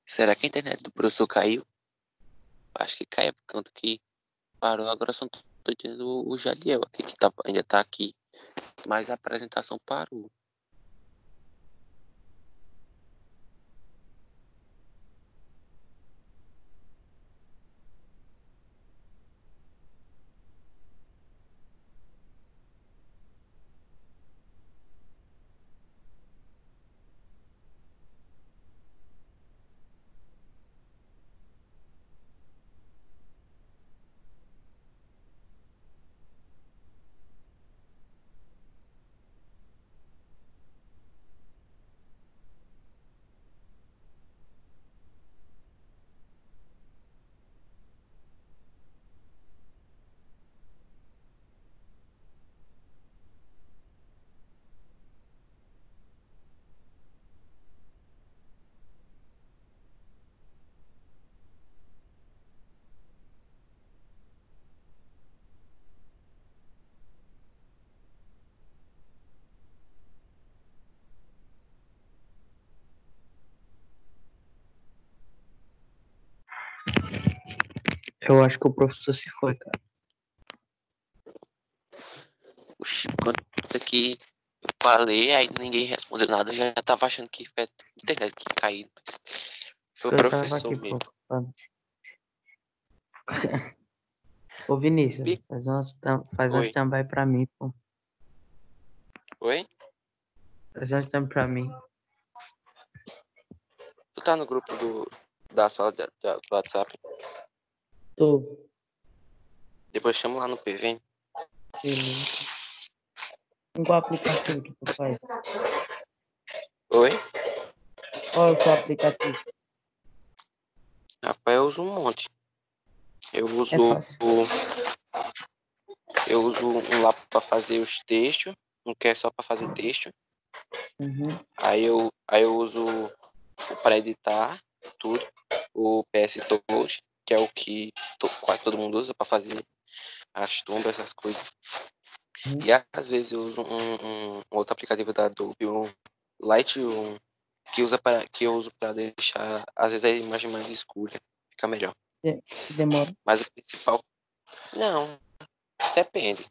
Será que a internet do professor caiu? Acho que caiu, por conta que parou. Agora só tô entendendo o Jadiel aqui, que ainda tá aqui. Mas a apresentação parou. Eu acho que o professor se foi, cara. Oxi, quando aqui eu falei, aí ninguém respondeu nada, eu já tava achando que foi a internet que caiu. Foi o Eu tava professor aqui, mesmo. pô. Ô, Vinícius, Bi- faz umas Oi. também pra mim, pô. Oi? Faz umas também pra mim. Tu tá no grupo da sala do WhatsApp? Tô. Depois chama lá no PV. Beleza. Em qual aplicativo que tu faz? Oi? Qual é o seu aplicativo? Rapaz, eu uso um monte. Eu uso, É fácil. eu uso um lá pra fazer os textos, um que é só pra fazer texto. Uhum. Aí eu uso o para editar tudo, o PS Code, que é o que quase todo mundo usa pra fazer as tumbas, essas coisas. E às vezes eu uso um outro aplicativo da Adobe, o Lightroom, que eu uso para deixar, às vezes, a imagem mais escura. Fica melhor. Demora. Mas o principal... Não, depende.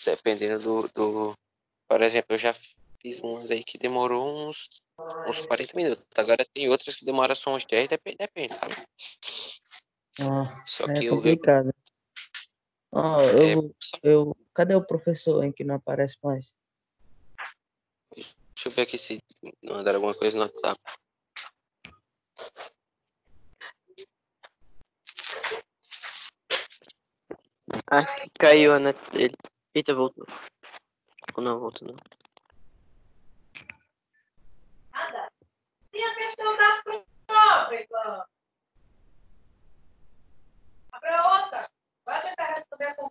Dependendo do... Por exemplo, eu já fiz umas aí que demorou uns 40 minutos. Agora tem outras que demoram só uns 10, depende, sabe? Só É que complicado. Cadê o professor em que não aparece mais? deixa eu ver aqui se mandaram alguma coisa no WhatsApp. Acho que caiu a net dele. Eita, voltou. Ou não, voltou não. Tem a questão da prova, Ivan. Abre a outra. Vai tentar responder com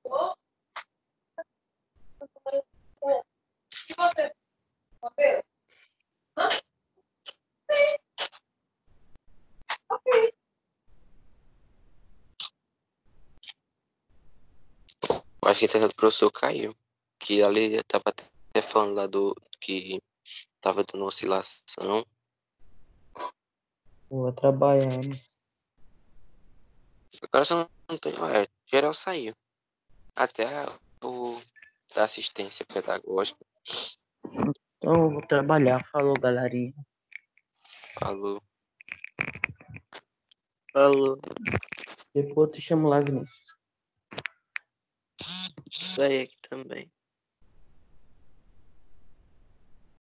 o e você? Respondeu? Hã? Sim. Ok. Eu acho que a internet do professor caiu. Que ali tava até falando lá do que tava dando oscilação. Vou trabalhando. Agora só não tem. Geral saiu. Até o da assistência pedagógica. Então eu vou trabalhar. Falou, galerinha. Falou. Falou. Depois eu te chamo lá, Vinícius. Sai aqui também.